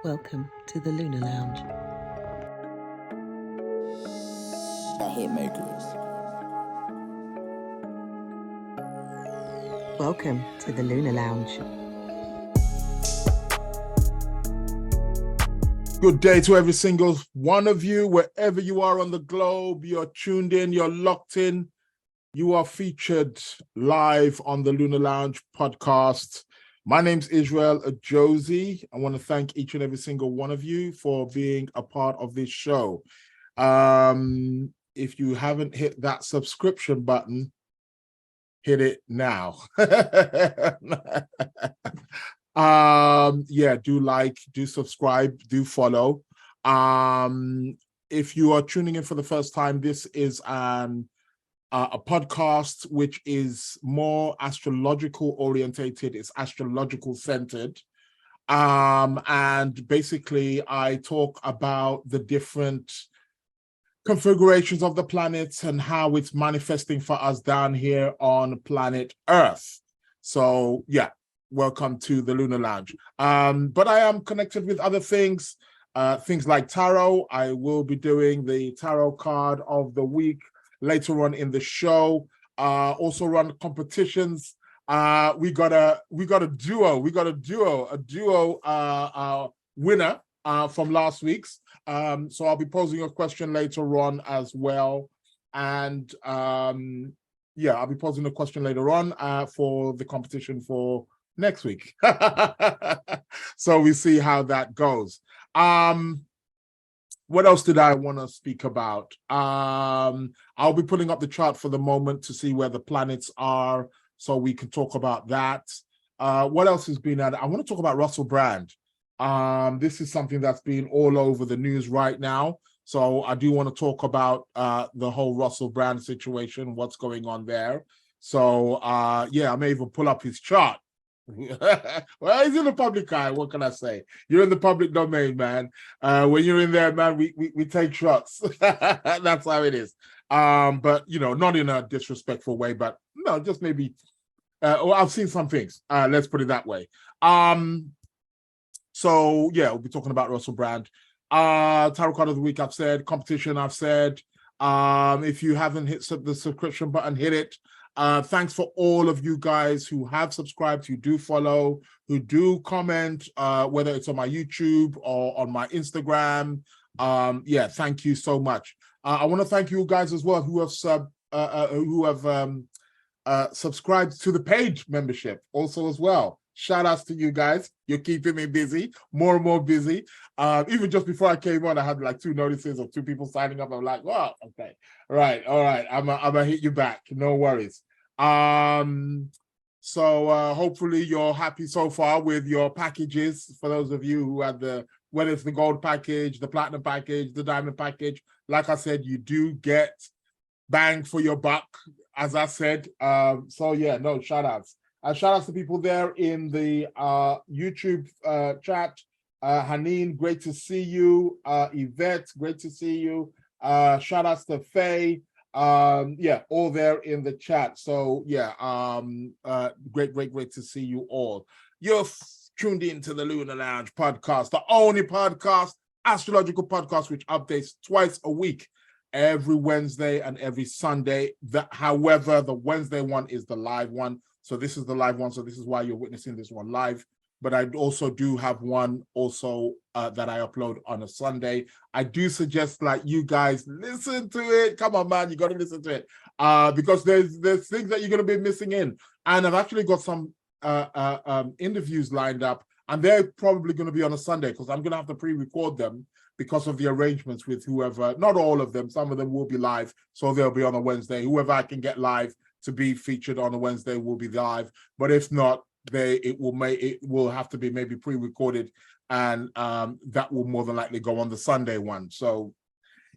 Welcome to the Lunar Lounge. The Hitmakers. Welcome to the Lunar Lounge. Good day to every single one of you, wherever you are on the globe. You're tuned in, you're locked in. You are featured live on the Lunar Lounge podcast. My name's Israel Ajosi. I want to thank each and every single one of you for being a part of this show. If you haven't hit that subscription button, hit it now. Do like, do subscribe, do follow. If you are tuning in for the first time, this is a podcast which is more astrological orientated. It's astrological centered. And basically I talk about the different configurations of the planets and how it's manifesting for us down here on planet Earth. So yeah, welcome to the Lunar Lounge. But I am connected with other things like tarot. I will be doing the tarot card of the week later on in the show. Also run competitions. We got a duo winner from last week's. So I'll be posing a question later on as well. And I'll be posing a question later on for the competition for next week. So we see how that goes. What else did I want to speak about? I'll be putting up the chart for the moment to see where the planets are, so we can talk about that. What else has been at? I want to talk about Russell Brand. This is something that's been all over the news right now. So I do want to talk about the whole Russell Brand situation, what's going on there. So I may even pull up his chart. Well, he's in the public eye. What can I say? You're in the public domain, man. When you're in there, man, we take shots. That's how it is. But not in a disrespectful way, but no, just maybe. I've seen some things. Let's put it that way. So yeah, we'll be talking about Russell Brand. Tarot card of the week, I've said. Competition, I've said. If you haven't hit the subscription button, hit it. Thanks for all of you guys who have subscribed, who do follow, who do comment, whether it's on my YouTube or on my Instagram. Thank you so much. I want to thank you guys as well who have subscribed to the page membership also as well. Shout outs to you guys. You're keeping me busy, more and more busy. Even just before I came on, I had like 2 notices of 2 people signing up. I'm like, wow, okay, right, all right. I'm gonna hit you back. No worries. So hopefully you're happy so far with your packages. For those of you who had whether it's the gold package, the platinum package, the diamond package, like I said, you do get bang for your buck, as I said. So yeah, no, shout outs. Shout outs to people there in the YouTube chat. Haneen, great to see you. Yvette, great to see you. Shout outs to Faye. All there in the chat. So yeah, great to see you all. You're tuned into the Lunar Lounge podcast, the only podcast, astrological podcast, which updates twice a week, every Wednesday and every Sunday. However, the Wednesday one is the live one. So this is the live one. So this is why you're witnessing this one live. But I also do have one also that I upload on a Sunday. I do suggest like you guys listen to it. Come on, man, you got to listen to it because there's things that you're going to be missing in. And I've actually got some interviews lined up, and they're probably going to be on a Sunday because I'm going to have to pre-record them because of the arrangements with whoever. Not all of them. Some of them will be live, so they'll be on a Wednesday. Whoever I can get live to be featured on a Wednesday will be live. But if not, it will have to be maybe pre-recorded, and that will more than likely go on the Sunday one. So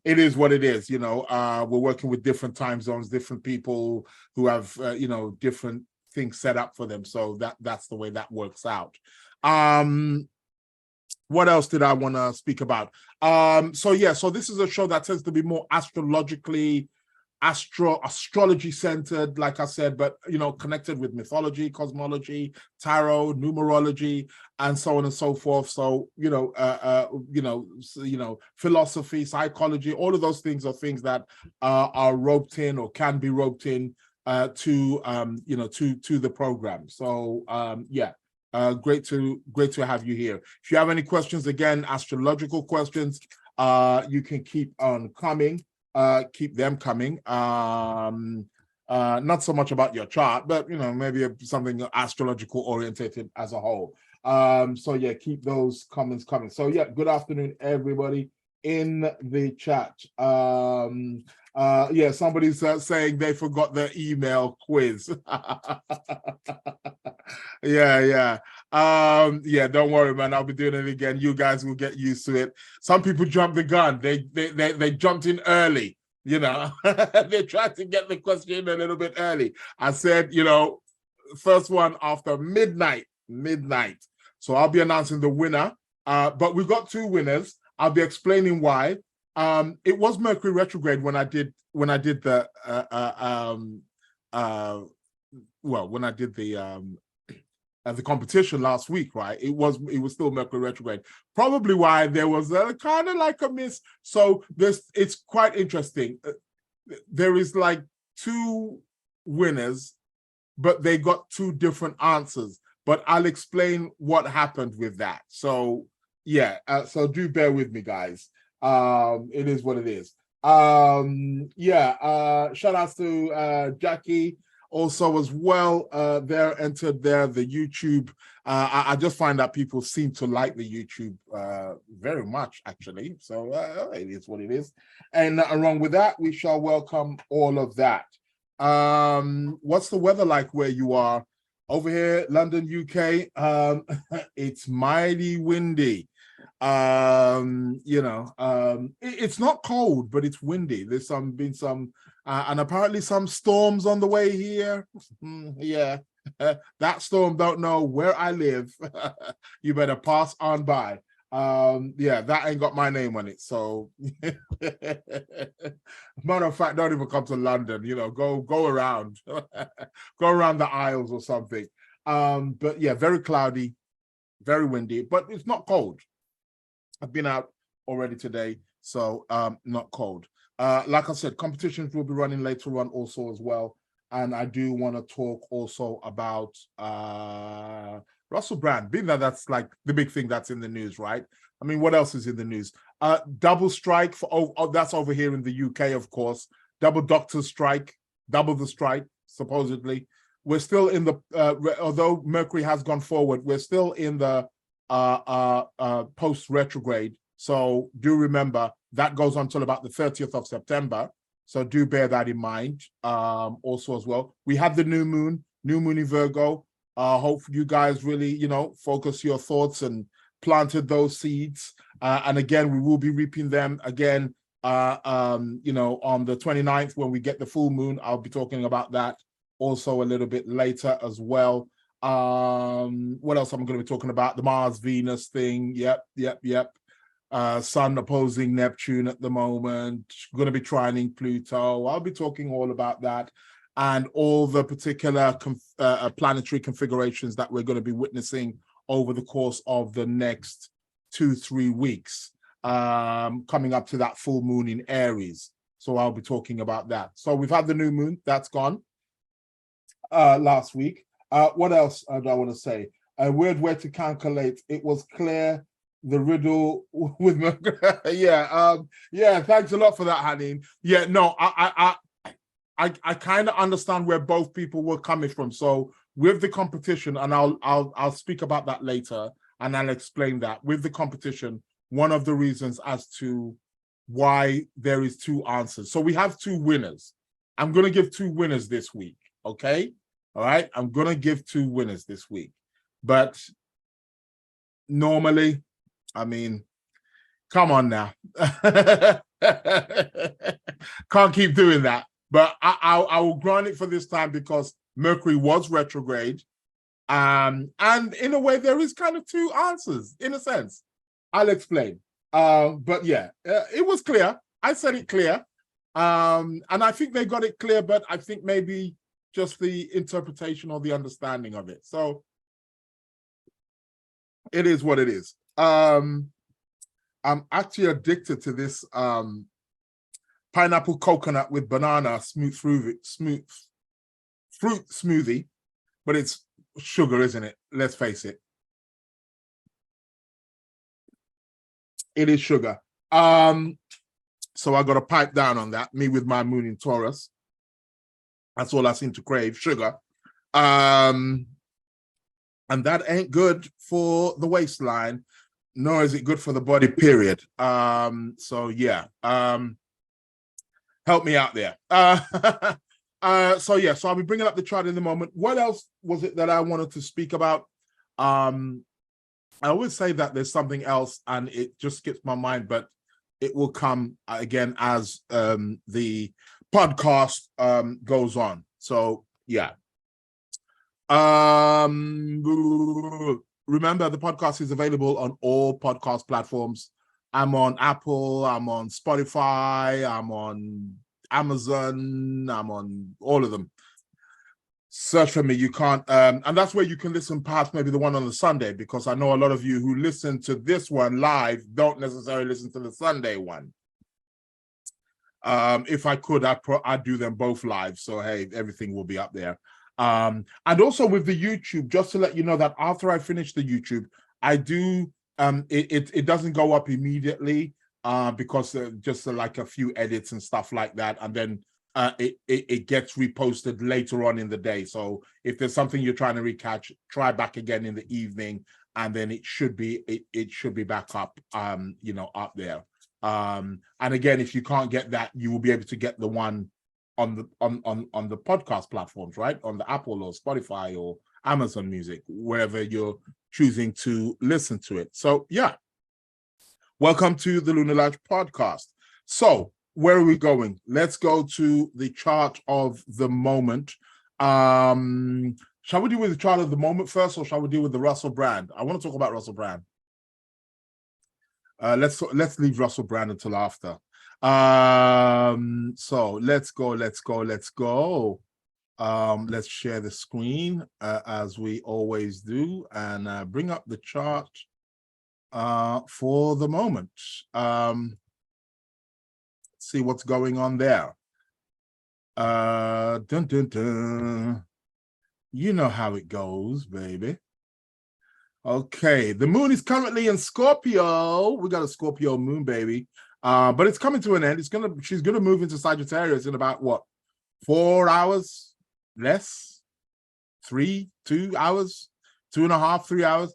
it is what it is. We're working with different time zones, different people who have different things set up for them. So that's the way that works out. What else did I want to speak about? So this is a show that tends to be more astrologically astrology centered, like I said, but connected with mythology, cosmology, tarot, numerology, and so on and so forth. So philosophy, psychology, all of those things are things that are roped in or can be roped in to the program. So great to have you here. If you have any questions, again, astrological questions, you can keep on coming. Keep them coming. Not so much about your chart, but maybe something astrological orientated as a whole. So yeah, keep those comments coming. So yeah, good afternoon, everybody in the chat. Yeah, somebody's saying they forgot the email quiz. Yeah, don't worry, man. I'll be doing it again. You guys will get used to it. Some people jumped the gun. They jumped in early. They tried to get the question a little bit early. I said, first one after midnight. So I'll be announcing the winner. But we've got two winners. I'll be explaining why. It was Mercury retrograde when I did the competition last week, right? It was still Mercury retrograde. Probably why there was kind of like a miss. So it's quite interesting. There is like two winners, but they got two different answers. But I'll explain what happened with that. So yeah, so do bear with me, guys. It is what it is. Shout outs to Jackie also as well. They're entered there, the YouTube. I just find that people seem to like the YouTube very much, actually. So it is what it is. And nothing wrong with that. We shall welcome all of that. What's the weather like where you are? Over here, London, UK, it's mighty windy. It's not cold, but it's windy. There's been some and apparently some storms on the way here. That storm don't know where I live. You better pass on by. That ain't got my name on it. So matter of fact, don't even come to London, go around. Go around the Isles or something. But yeah, very cloudy, very windy, but it's not cold. I've been out already today, so not cold. Like I said, competitions will be running later on also as well. And I do want to talk also about Russell Brand, being that that's like the big thing that's in the news, right? I mean, what else is in the news? Double strike that's over here in the UK, of course. Double doctors strike, double the strike, supposedly. We're still in the although Mercury has gone forward, we're still in the post retrograde. So do remember that goes on till about the 30th of September. So do bear that in mind. Also as well, we had the new moon in Virgo. Hope you guys really, focus your thoughts and planted those seeds. And again, we will be reaping them again, on the 29th when we get the full moon. I'll be talking about that also a little bit later as well. What else am I going to be talking about? The Mars-Venus thing. Yep. Sun opposing Neptune at the moment. Going to be trining Pluto. I'll be talking all about that and all the particular planetary configurations that we're going to be witnessing over the course of the next 2-3 weeks, coming up to that full moon in Aries. So I'll be talking about that. So we've had the new moon. That's gone last week. What else do I want to say? A weird way to calculate. It was clear the riddle with thanks a lot for that, Haneen. Yeah, no, I kind of understand where both people were coming from. So with the competition, and I'll speak about that later, and I'll explain that. With the competition, one of the reasons as to why there is two answers. So we have two winners. I'm going to give two winners this week, okay? All right, I'm going to give two winners this week. But normally, I mean, come on now. Can't keep doing that. But I will grant it for this time because Mercury was retrograde. And in a way, there is kind of two answers, in a sense. I'll explain. But yeah, it was clear. I said it clear. And I think they got it clear, but I think maybe just the interpretation or the understanding of it. So it is what it is. I'm actually addicted to this pineapple coconut with banana smooth fruit smoothie, but it's sugar, isn't it? Let's face it. It is sugar. So I got to pipe down on that. Me with my moon in Taurus. That's all I seem to crave, sugar. And that ain't good for the waistline, nor is it good for the body, period. So yeah. Help me out there. So yeah, so I'll be bringing up the chart in a moment. What else was it that I wanted to speak about? I always say that there's something else and it just skips my mind, but it will come again as the podcast goes on. So yeah. Remember, the podcast is available on all podcast platforms. I'm on Apple, I'm on Spotify, I'm on Amazon, I'm on all of them. Search for me. You can't, and that's where you can listen past maybe the one on the Sunday, because I know a lot of you who listen to this one live don't necessarily listen to the Sunday one. If I could, I'd do them both live. So hey, everything will be up there. And also with the YouTube, just to let you know that after I finish the YouTube, I do. It doesn't go up immediately because just like a few edits and stuff like that, and then it gets reposted later on in the day. So if there's something you're trying to recatch, try back again in the evening, and then it should be back up, up there. And again, if you can't get that, you will be able to get the one on the podcast platforms, right? On the Apple or Spotify or Amazon Music, wherever you're choosing to listen to it. So yeah, welcome to the Lunar Lounge podcast. So where are we going? Let's go to the chart of the moment. Shall we deal with the chart of the moment first, or shall we deal with the Russell Brand? I want to talk about Russell Brand. Let's leave Russell Brand until after. So let's go. Let's share the screen as we always do, and bring up the chart for the moment. See what's going on there. Dun, dun, dun. You know how it goes, baby. Okay, the moon is currently in Scorpio. We got a Scorpio moon, baby. But it's coming to an end. She's gonna move into Sagittarius in about what, 4 hours? Less? 2 hours, 2.5, 3 hours.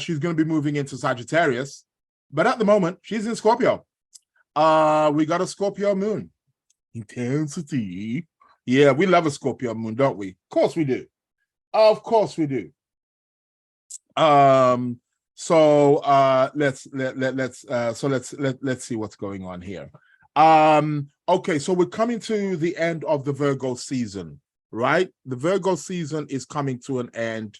She's gonna be moving into Sagittarius. But at the moment, she's in Scorpio. We got a Scorpio moon. Intensity. Yeah, we love a Scorpio moon, don't we? Of course we do. Of course we do. So let's see what's going on here. Okay, so we're coming to the end of the Virgo season, right? The Virgo season is coming to an end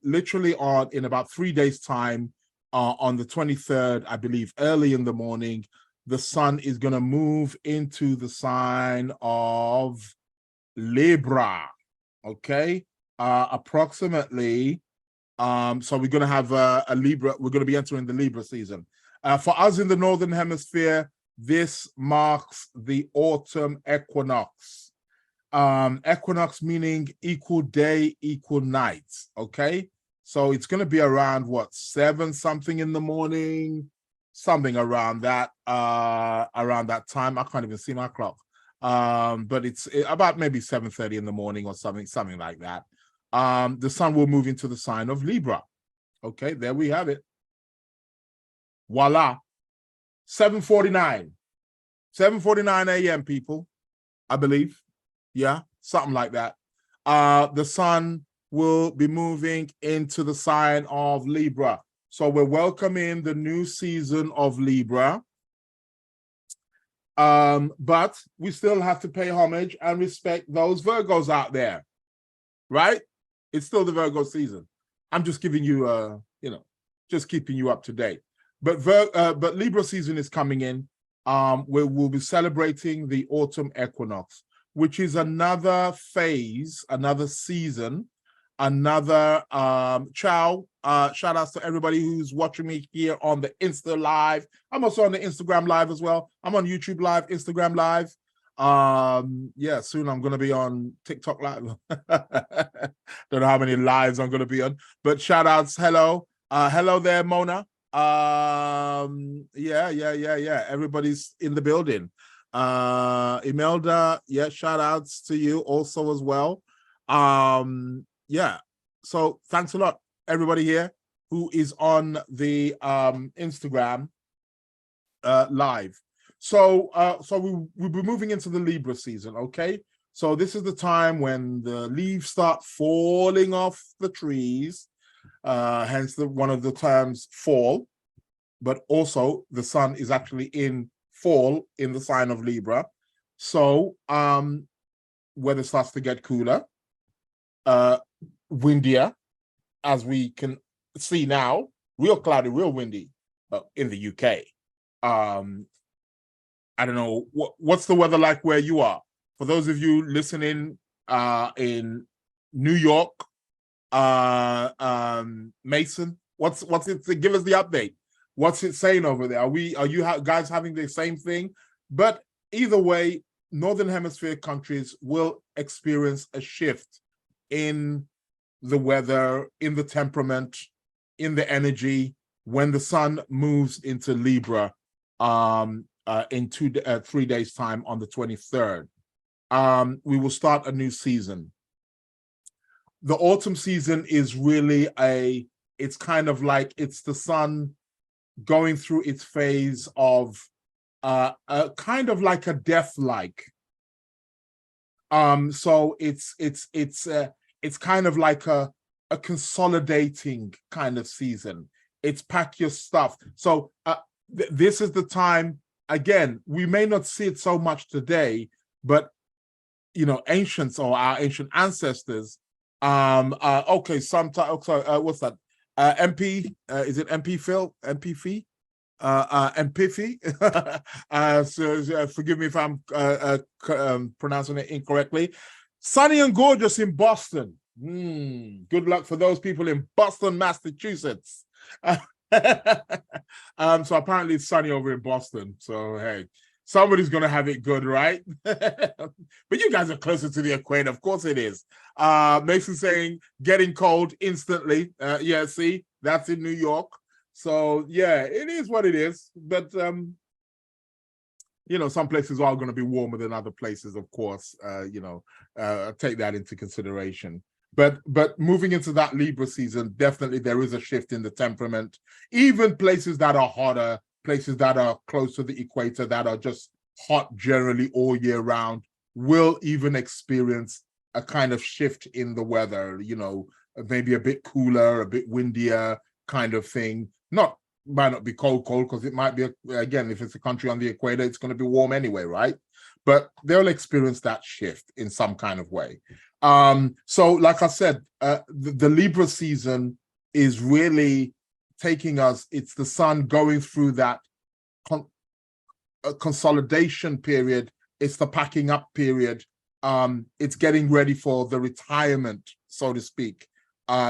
literally in about 3 days time. On the 23rd, I believe, early in the morning, the sun is going to move into the sign of Libra. Okay, approximately. So we're going to have a Libra. We're going to be entering the Libra season. For us in the Northern Hemisphere, this marks the autumn equinox. Equinox meaning equal day, equal night. Okay. So it's going to be around what, 7 something in the morning, something around that time. I can't even see my clock. But it's about maybe 7:30 in the morning or something like that. The sun will move into the sign of Libra. Okay, there we have it. Voila. 7:49 a.m. people, I believe. Yeah, something like that. The sun will be moving into the sign of Libra. So we're welcoming the new season of Libra. But we still have to pay homage and respect those Virgos out there, right? It's still the Virgo season. I'm just giving you, just keeping you up to date. But Libra season is coming in. we will be celebrating the autumn equinox, which is another phase, another season, another shout outs to everybody who's watching me here on the Insta Live. I'm also on the Instagram Live as well. I'm on YouTube Live, Instagram Live. Yeah, soon I'm gonna be on TikTok Live. Don't know how many lives I'm gonna be on, but shout outs, hello there, Mona. Yeah, everybody's in the building. Imelda, yeah, shout outs to you also as well. Yeah, so thanks a lot, everybody here who is on the Instagram live. So we'll be moving into the Libra season, okay? So this is the time when the leaves start falling off the trees, hence one of the terms fall, but also the sun is actually in fall in the sign of Libra. So weather starts to get cooler, windier, as we can see now, real cloudy, real windy in the UK. I don't know, what's the weather like where you are? For those of you listening in New York, Mason, what's it? Give us the update. What's it saying over there? Are you guys having the same thing? But either way, Northern Hemisphere countries will experience a shift in the weather, in the temperament, in the energy when the sun moves into Libra in 3 days' time on the 23rd. We will start a new season. The autumn season is really it's kind of like it's the sun going through its phase of kind of like a death-like. So it's kind of like a consolidating kind of season. It's pack your stuff. So this is the time, again, we may not see it so much today, but ancients or our ancient ancestors, okay, sometimes, what's that? MP, is it MP Phil? MP Fee? Empathy. So forgive me if I'm pronouncing it incorrectly. Sunny and gorgeous in Boston. Good luck for those people in Boston, Massachusetts. So apparently it's sunny over in Boston. So hey, somebody's gonna have it good, right? But you guys are closer to the equator, of course it is. Mason saying getting cold instantly. Yeah, see, that's in New York. So yeah, it is what it is. But some places are going to be warmer than other places, of course. Take that into consideration. But moving into that Libra season, definitely there is a shift in the temperament. Even places that are hotter, places that are close to the equator, that are just hot generally all year round, will even experience a kind of shift in the weather, maybe a bit cooler, a bit windier kind of thing. Might not be cold, because it might be, again, if it's a country on the equator, it's going to be warm anyway, right? But they'll experience that shift in some kind of way. So like I said, the Libra season is really taking us, it's the sun going through that consolidation period. It's the packing up period. It's getting ready for the retirement, so to speak,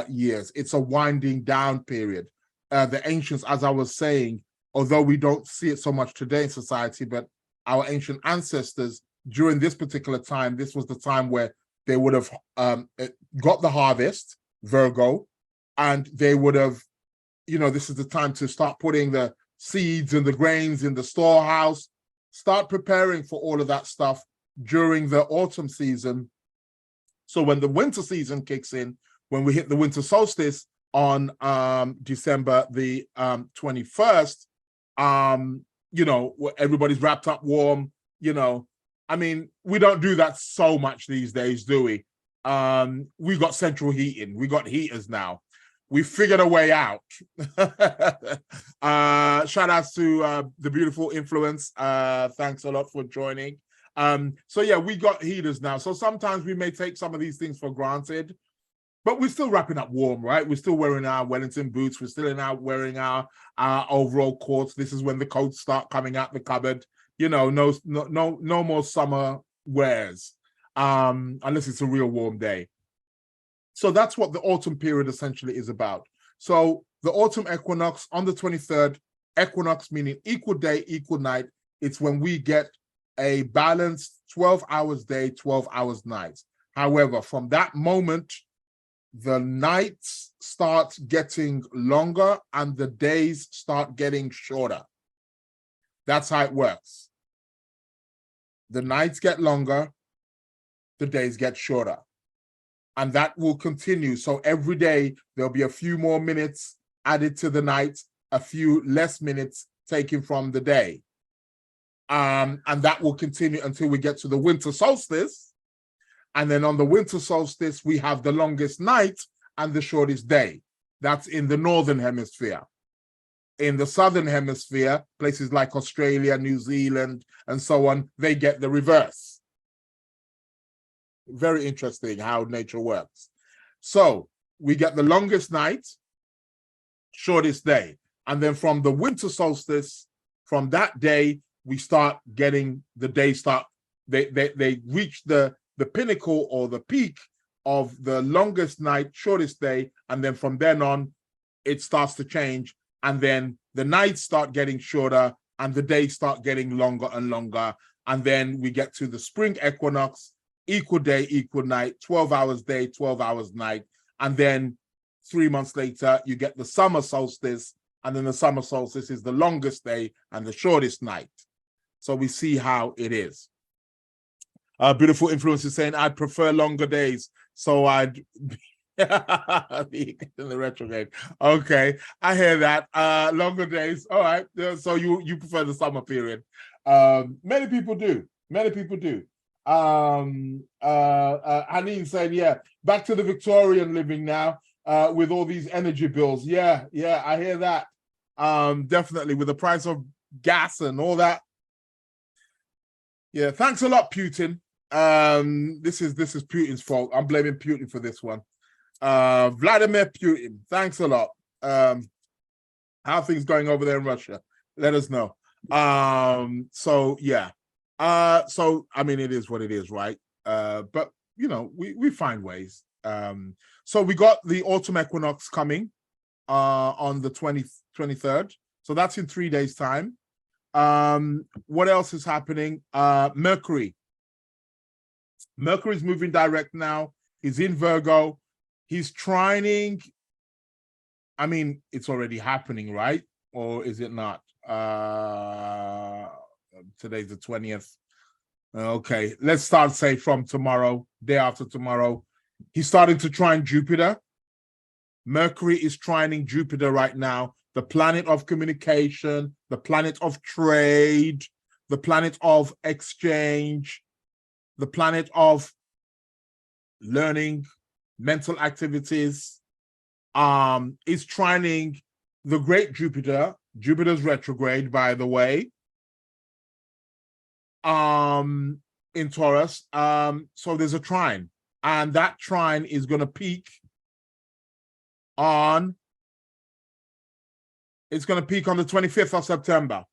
years. It's a winding down period. The ancients, as I was saying, although we don't see it so much today in society, but our ancient ancestors, during this particular time, this was the time where they would have got the harvest, Virgo, and they would have, this is the time to start putting the seeds and the grains in the storehouse, start preparing for all of that stuff during the autumn season. So when the winter season kicks in, when we hit the winter solstice on December the 21st, everybody's wrapped up warm, I mean, we don't do that so much these days, do we? We got central heating, we got heaters now. We figured a way out. Shout outs to the beautiful influence. Thanks a lot for joining. So yeah, we got heaters now. So sometimes we may take some of these things for granted, but we're still wrapping up warm, right? We're still wearing our Wellington boots. We're still wearing our overall coats. This is when the coats start coming out the cupboard. you know, no more summer wears, unless it's a real warm day. So that's what the autumn period essentially is about. So the autumn equinox on the 23rd, equinox meaning equal day, equal night. It's when we get a balanced 12 hours day, 12 hours night. However, from that moment, the nights start getting longer and the days start getting shorter. That's how it works. The nights get longer, the days get shorter. And that will continue. So every day, there'll be a few more minutes added to the night, a few less minutes taken from the day. And that will continue until we get to the winter solstice. And then on the winter solstice, we have the longest night and the shortest day. That's in the northern hemisphere. In the southern hemisphere, places like Australia, New Zealand, and so on, they get the reverse. Very interesting how nature works. So we get the longest night, shortest day. And then from the winter solstice, from that day, we start getting the day start. They reach the pinnacle or the peak of the longest night, shortest day. And then from then on, it starts to change. And then the nights start getting shorter and the days start getting longer and longer. And then we get to the spring equinox, equal day, equal night, 12 hours day, 12 hours night. And then 3 months later, you get the summer solstice. And then the summer solstice is the longest day and the shortest night. So we see how it is. Beautiful Influence is saying, I'd prefer longer days. So I'd be in the retrograde. Okay, I hear that. Longer days. All right. So you prefer the summer period. Many people do. Many people do. Haneen said, yeah, back to the Victorian living now, with all these energy bills. Yeah, I hear that. Definitely with the price of gas and all that. Yeah, thanks a lot, Putin. This is Putin's fault. I'm blaming Putin for this one. Vladimir Putin, thanks a lot. How are things going over there in Russia? Let us know. So yeah. So I mean, it is what it is, right? But you know, we find ways. So we got the autumn equinox coming on the 23rd. So that's in 3 days' time. What else is happening? Mercury. Mercury's moving direct now. He's in Virgo. He's trining. I mean, it's already happening, right? Or is it not? Today's the 20th. Okay, let's start, say, from tomorrow, day after tomorrow. He's starting to trine Jupiter. Mercury is trining Jupiter right now, the planet of communication, the planet of trade, the planet of exchange, the planet of learning, mental activities, is trining the great Jupiter. Jupiter's retrograde, by the way, in Taurus. So there's a trine, and that trine is going to peak on, it's going to peak on the 25th of September.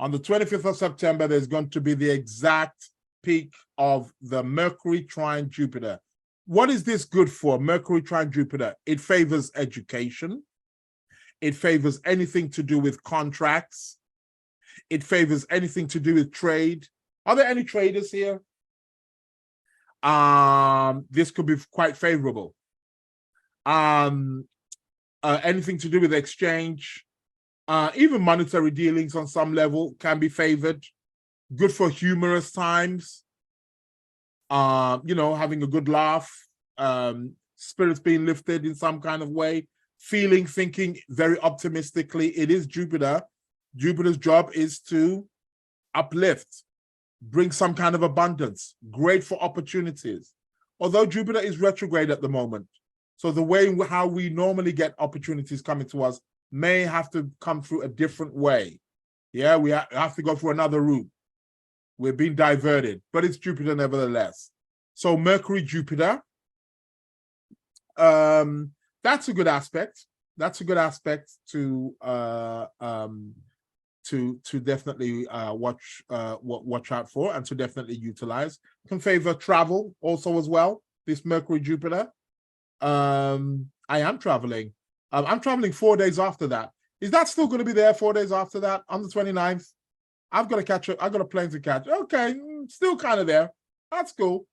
On the 25th of September, there's going to be the exact peak of the Mercury trine Jupiter. What is this good for? Mercury trine Jupiter. It favors education. It favors anything to do with contracts. It favors anything to do with trade. Are there any traders here? This could be quite favorable. Anything to do with exchange, even monetary dealings on some level can be favored. Good for humorous times. You know, having a good laugh, spirits being lifted in some kind of way, thinking very optimistically. It is Jupiter. Jupiter's job is to uplift, bring some kind of abundance, great for opportunities. Although Jupiter is retrograde at the moment, so the way how we normally get opportunities coming to us may have to come through a different way. Yeah, we have to go through another route. We're being diverted, but it's Jupiter nevertheless. So Mercury, Jupiter, that's a good aspect. That's a good aspect to to definitely watch out for and to definitely utilize. Can favor travel also as well. This Mercury Jupiter. I am traveling. I'm traveling 4 days after that. Is that still going to be there 4 days after that on the 29th? I've got to catch up. I've got a plane to catch. Okay, still kind of there. That's cool.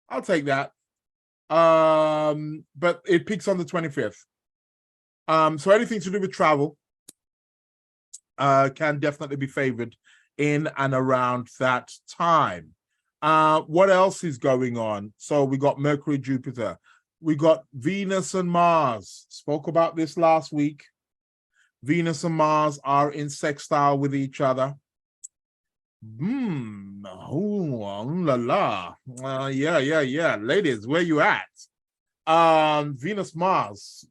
I'll take that. But it peaks on the 25th. So anything to do with travel can definitely be favored in and around that time. What else is going on? So we got Mercury, Jupiter. We got Venus and Mars. Spoke about this last week. Venus and Mars are in sextile with each other. Oh la la. Yeah. Ladies, where you at? Venus, Mars.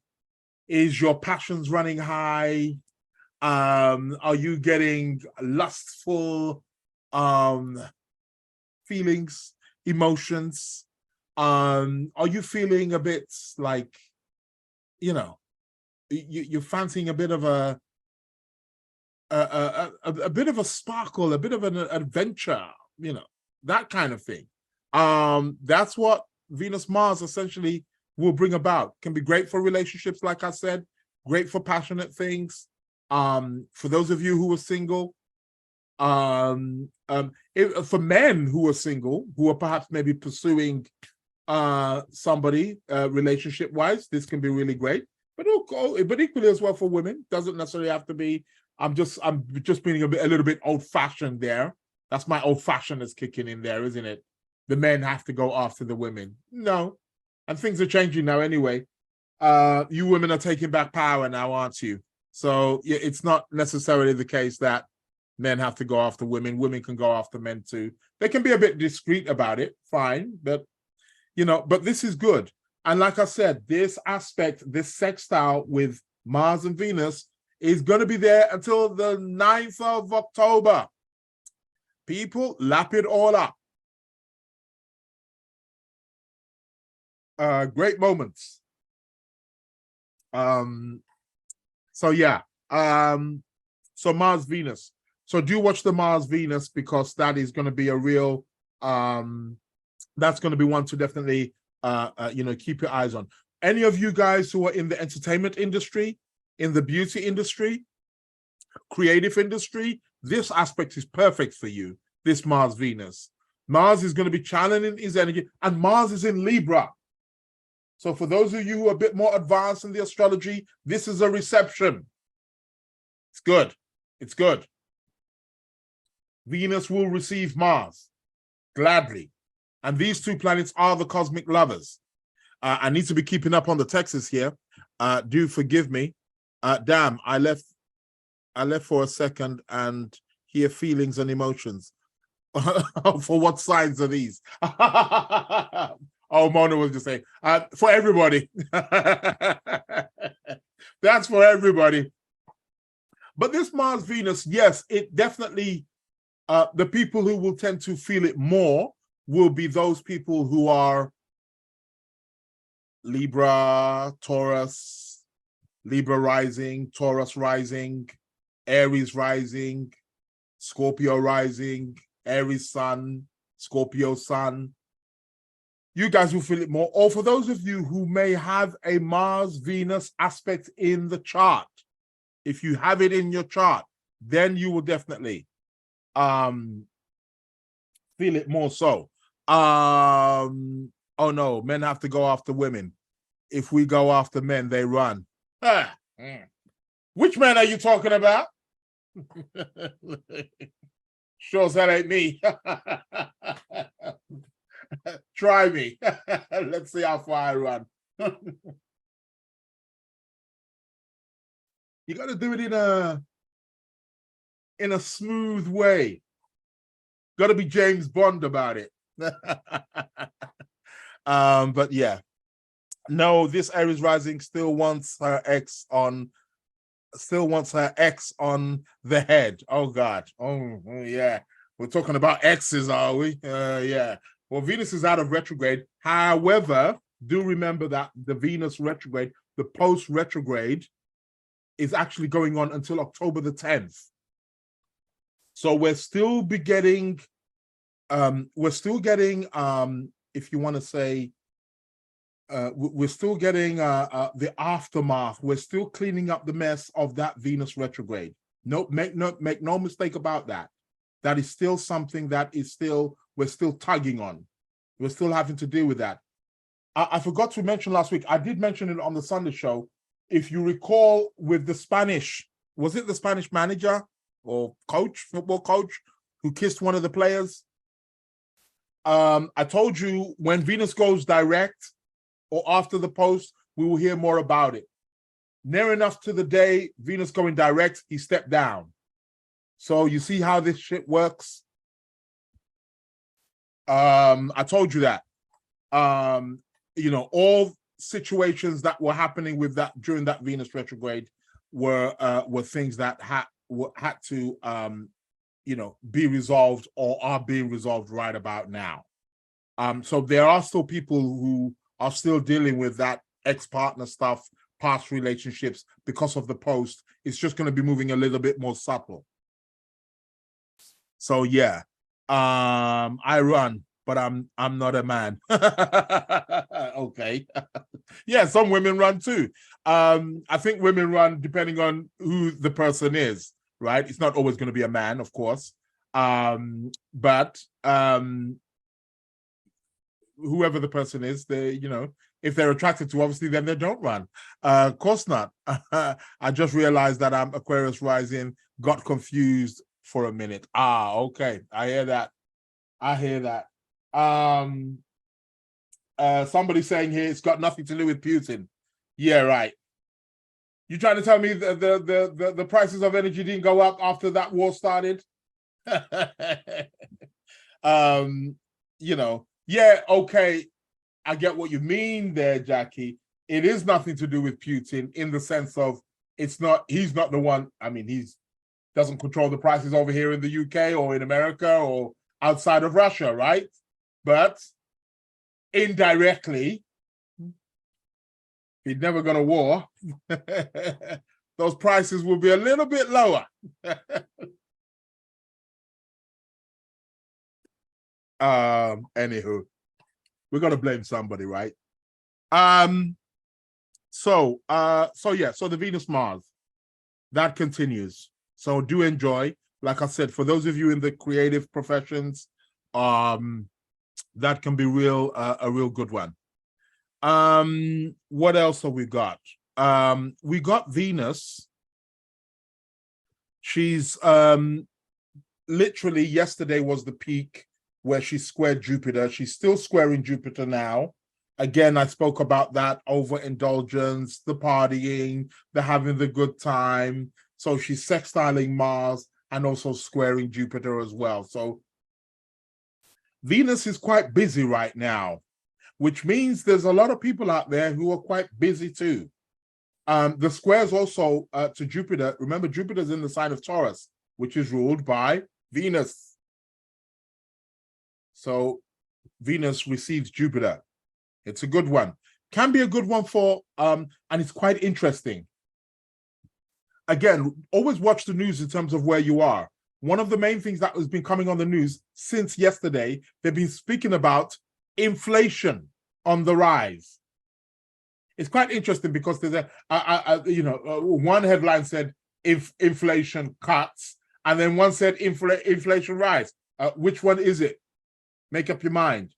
Is your passions running high? Are you getting lustful feelings, emotions? Are you feeling a bit like, you're fancying a bit of a bit of a sparkle, a bit of an adventure, that kind of thing. That's what Venus Mars essentially will bring about. Can be great for relationships, like I said, great for passionate things. For those of you who are single, for men who are single, who are perhaps maybe pursuing somebody relationship wise, this can be really great. But equally as well for women, doesn't necessarily have to be. I'm just being a little bit old fashioned there. That's my old fashionedness kicking in there, isn't it? The men have to go after the women. No, and things are changing now anyway. You women are taking back power now, aren't you? So yeah, it's not necessarily the case that men have to go after women. Women can go after men too. They can be a bit discreet about it, fine, but but this is good. And like I said, this aspect, this sextile with Mars and Venus is going to be there until the 9th of October. People, lap it all up. Great moments. So yeah. So Mars, Venus. So do watch the Mars, Venus, because that is going to be a real, that's going to be one to definitely, keep your eyes on. Any of you guys who are in the entertainment industry, in the beauty industry, creative industry, this aspect is perfect for you, this Mars, Venus. Mars is going to be channeling his energy, and Mars is in Libra. So for those of you who are a bit more advanced in the astrology, this is a reception. It's good. It's good. Venus will receive Mars gladly. And these two planets are the cosmic lovers. I need to be keeping up on the texts here. Do forgive me. Damn, I left for a second and hear feelings and emotions. For what signs are these? Oh, Mona was just saying, for everybody. That's for everybody. But this Mars Venus, yes, it definitely, the people who will tend to feel it more will be those people who are Libra, Taurus, Libra rising, Taurus rising, Aries rising, Scorpio rising, Aries sun, Scorpio sun. You guys will feel it more. Or for those of you who may have a Mars-Venus aspect in the chart, if you have it in your chart, then you will definitely feel it more so. Oh no, men have to go after women. If we go after men, they run. Which men are you talking about? Sure as that ain't me. Try me. Let's see how far I run. You got to do it in a smooth way. Got to be James Bond about it. But yeah, no, this Aries rising still wants her ex on the head. Oh God. Oh yeah. We're talking about exes, are we? Yeah. Well, Venus is out of retrograde. However, do remember that the Venus retrograde, the post retrograde, is actually going on until October the 10th. So we're still getting, if you want to say, we're still getting the aftermath. We're still cleaning up the mess of that Venus retrograde. Make no mistake about that. That is still something that we're still tugging on. We're still having to deal with that. I forgot to mention last week, I did mention it on the Sunday show. If you recall, with the Spanish, was it the Spanish manager or coach, football coach, who kissed one of the players? I told you when Venus goes direct or after the post, we will hear more about it. Near enough to the day Venus going direct, he stepped down. So you see how this shit works? I told you that. All situations that were happening with that during that Venus retrograde were things that had to be resolved or are being resolved right about now. So there are still people who are still dealing with that ex-partner stuff, past relationships because of the post. It's just going to be moving a little bit more subtle. So yeah, I run, but I'm not a man. Okay. Yeah, some women run too. I think women run depending on who the person is, right? It's not always going to be a man, of course. But whoever the person is, if they're attracted to, obviously, then they don't run. Of course not. I just realized that I'm Aquarius rising, got confused for a minute. Okay. I hear that. Somebody saying here it's got nothing to do with Putin. Yeah, right. You trying to tell me the prices of energy didn't go up after that war started? Yeah, okay. I get what you mean there, Jackie. It is nothing to do with Putin in the sense of he's not the one. I mean, he's doesn't control the prices over here in the UK or in America or outside of Russia, right? But indirectly, he'd never gone to war. Those prices will be a little bit lower. Anywho, we're gonna blame somebody, right? So the Venus Mars that continues. So do enjoy. Like I said, for those of you in the creative professions, that can be a real good one. What else have we got? We got Venus. She's literally yesterday was the peak where she squared Jupiter. She's still squaring Jupiter now. Again, I spoke about that overindulgence, the partying, the having the good time. So she's sextiling Mars and also squaring Jupiter as well. So Venus is quite busy right now, which means there's a lot of people out there who are quite busy too. The squares also to Jupiter. Remember, Jupiter's in the sign of Taurus, which is ruled by Venus. So Venus receives Jupiter. It's a good one. Can be a good one for, and it's quite interesting. Again, always watch the news in terms of where you are. One of the main things that has been coming on the news since yesterday, they've been speaking about inflation on the rise. It's quite interesting because there's one headline said if inflation cuts, and then one said inflation rise. Which one is it? Make up your mind.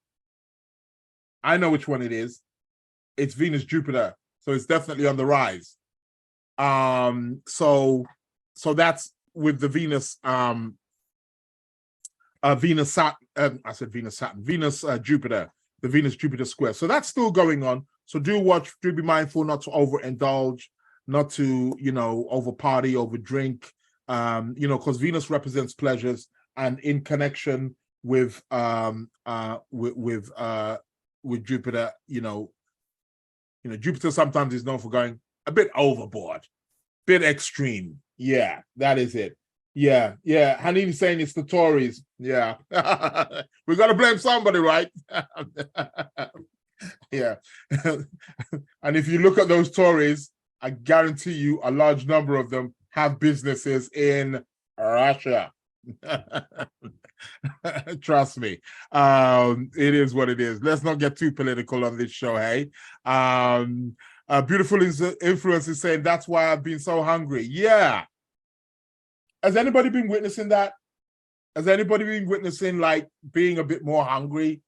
I know which one it is. It's Venus Jupiter, so it's definitely on the rise. So that's with the Venus Venus Jupiter, the Venus Jupiter square. So that's still going on. So do watch, do be mindful not to overindulge, not to over party, over drink, because Venus represents pleasures, and in connection with Jupiter, Jupiter sometimes is known for going a bit overboard, bit extreme. Yeah, that is it. Yeah. Hanini's saying it's the Tories. Yeah. We got to blame somebody, right? Yeah. And if you look at those Tories, I guarantee you a large number of them have businesses in Russia. Trust me. It is what it is. Let's not get too political on this show, hey? Beautiful Influence is saying, that's why I've been so hungry. Yeah. Has anybody been witnessing that? Has anybody been witnessing, like, being a bit more hungry?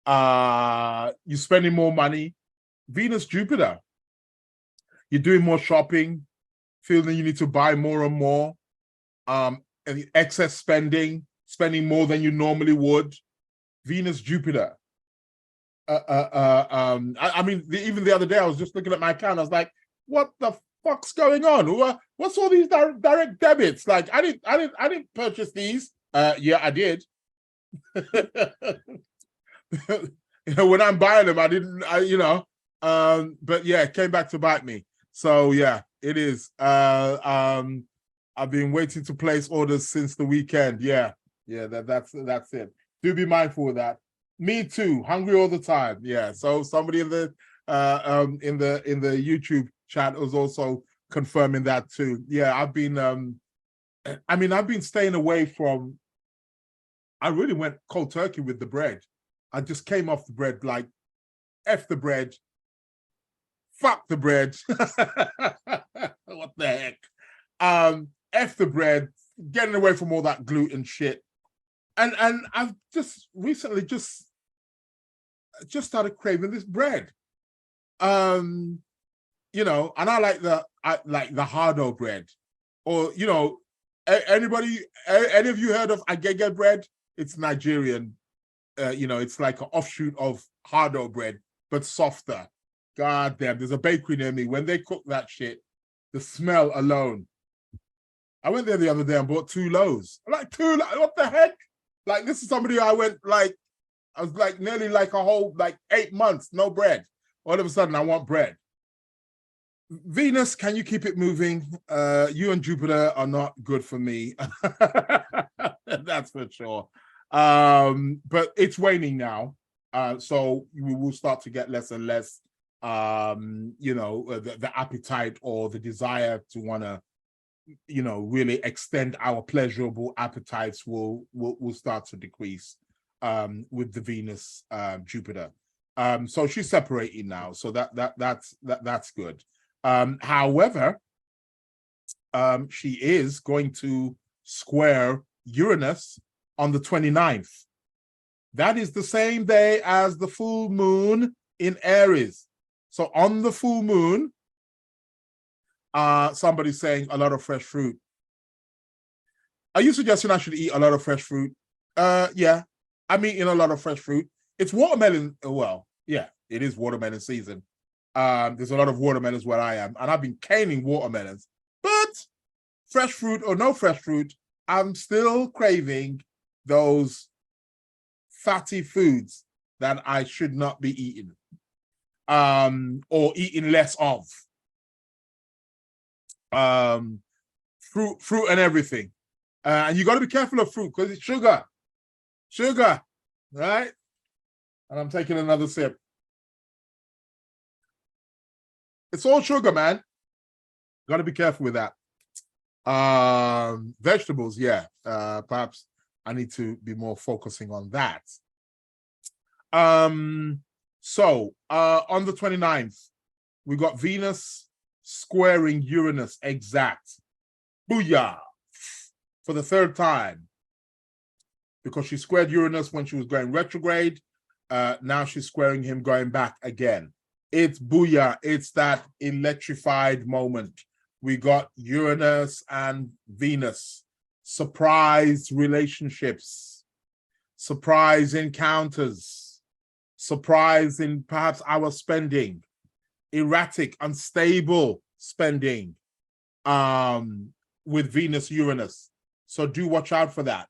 You're spending more money. Venus, Jupiter. You're doing more shopping, feeling you need to buy more and more. And excess spending more than you normally would. Venus, Jupiter. I mean, even the other day, I was just looking at my account. I was like, what the fuck's going on? What's all these direct debits? Like, I didn't purchase these. Yeah, I did. When I'm buying them, I didn't, but yeah, it came back to bite me. So yeah, it is. I've been waiting to place orders since the weekend. Yeah, that's it. Do be mindful of that. Me too, hungry all the time. Yeah. So somebody in the YouTube chat was also confirming that too. Yeah, I've been staying away from. I really went cold turkey with the bread. I just came off the bread, like, F the bread, fuck the bread. What the heck? F the bread, getting away from all that gluten shit. And I've just recently just started craving this bread. And I like the hardo bread. Or, any of you heard of agege bread? It's Nigerian. It's like an offshoot of hardo bread, but softer. God damn, there's a bakery near me. When they cook that shit, the smell alone. I went there the other day and bought 2 loaves. I'm like, what the heck? Like, this is somebody I was like nearly like a whole, like, 8 months, no bread. All of a sudden, I want bread. Venus, can you keep it moving? You and Jupiter are not good for me. That's for sure. But it's waning now. So we will start to get less and less, the appetite or the desire to want to, really extend our pleasurable appetites will start to decrease with the Venus, Jupiter. So she's separating now. So that's good. However, she is going to square Uranus on the 29th. That is the same day as the full moon in Aries. So on the full moon, somebody's saying a lot of fresh fruit. Are you suggesting I should eat a lot of fresh fruit? Yeah, I'm eating a lot of fresh fruit. It's watermelon. Well, yeah, it is watermelon season. There's a lot of watermelons where I am, and I've been caning watermelons. But fresh fruit or no fresh fruit, I'm still craving those fatty foods that I should not be eating, or eating less of. Fruit and everything. And you got to be careful of fruit because it's sugar, right? And I'm taking another sip. It's all sugar, man. Got to be careful with that. Vegetables, yeah. Perhaps I need to be more focusing on that. So on the 29th, we got Venus squaring Uranus exact. Booyah! For the 3rd time. Because she squared Uranus when she was going retrograde. Now she's squaring him going back again. It's booyah. It's that electrified moment. We got Uranus and Venus. Surprise relationships. Surprise encounters. Surprise in perhaps our spending. Erratic, unstable spending. With Venus, Uranus. So do watch out for that.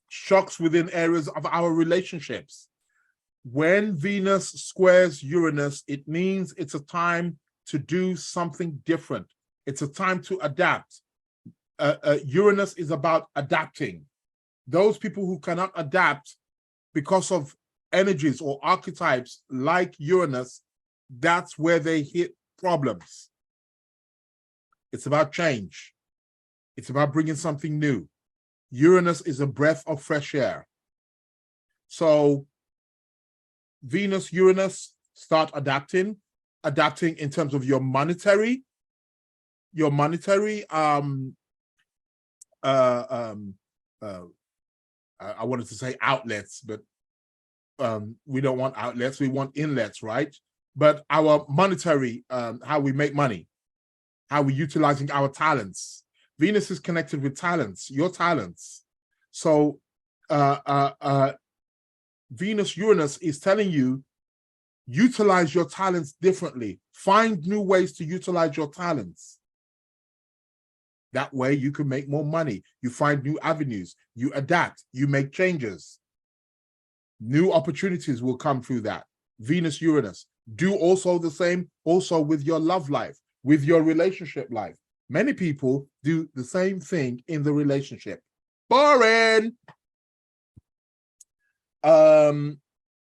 Shocks within areas of our relationships. When Venus squares Uranus, it means it's a time to do something different. It's a time to adapt. Uranus is about adapting. Those people who cannot adapt because of energies or archetypes like Uranus, that's where they hit problems. It's about change. It's about bringing something new. Uranus is a breath of fresh air. So Venus, Uranus, start adapting in terms of your monetary, I wanted to say outlets, but we don't want outlets, we want inlets, right? But our monetary, how we make money, how we're utilizing our talents. Venus is connected with talents, your talents. So Venus, Uranus is telling you, utilize your talents differently. Find new ways to utilize your talents. That way you can make more money. You find new avenues, you adapt, you make changes. New opportunities will come through that. Venus, Uranus. Do also the same also with your love life, with your relationship life. Many people do the same thing in the relationship. Boring.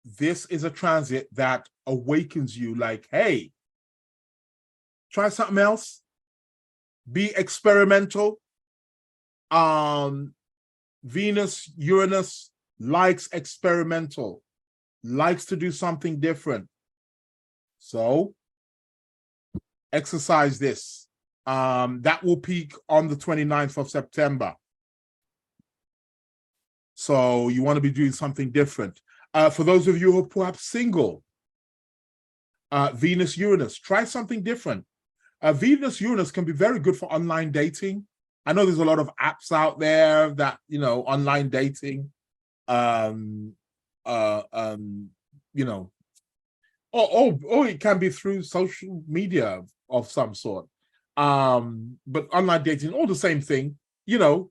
This is a transit that awakens you like, hey, try something else. Be experimental. Venus, Uranus likes experimental, likes to do something different. So exercise this. That will peak on the 29th of September. So you want to be doing something different. For those of you who are perhaps single, Venus, Uranus, try something different. Venus, Uranus can be very good for online dating. I know there's a lot of apps out there that, you know, online dating, you know, or it can be through social media of some sort. But online dating, all the same thing, you know,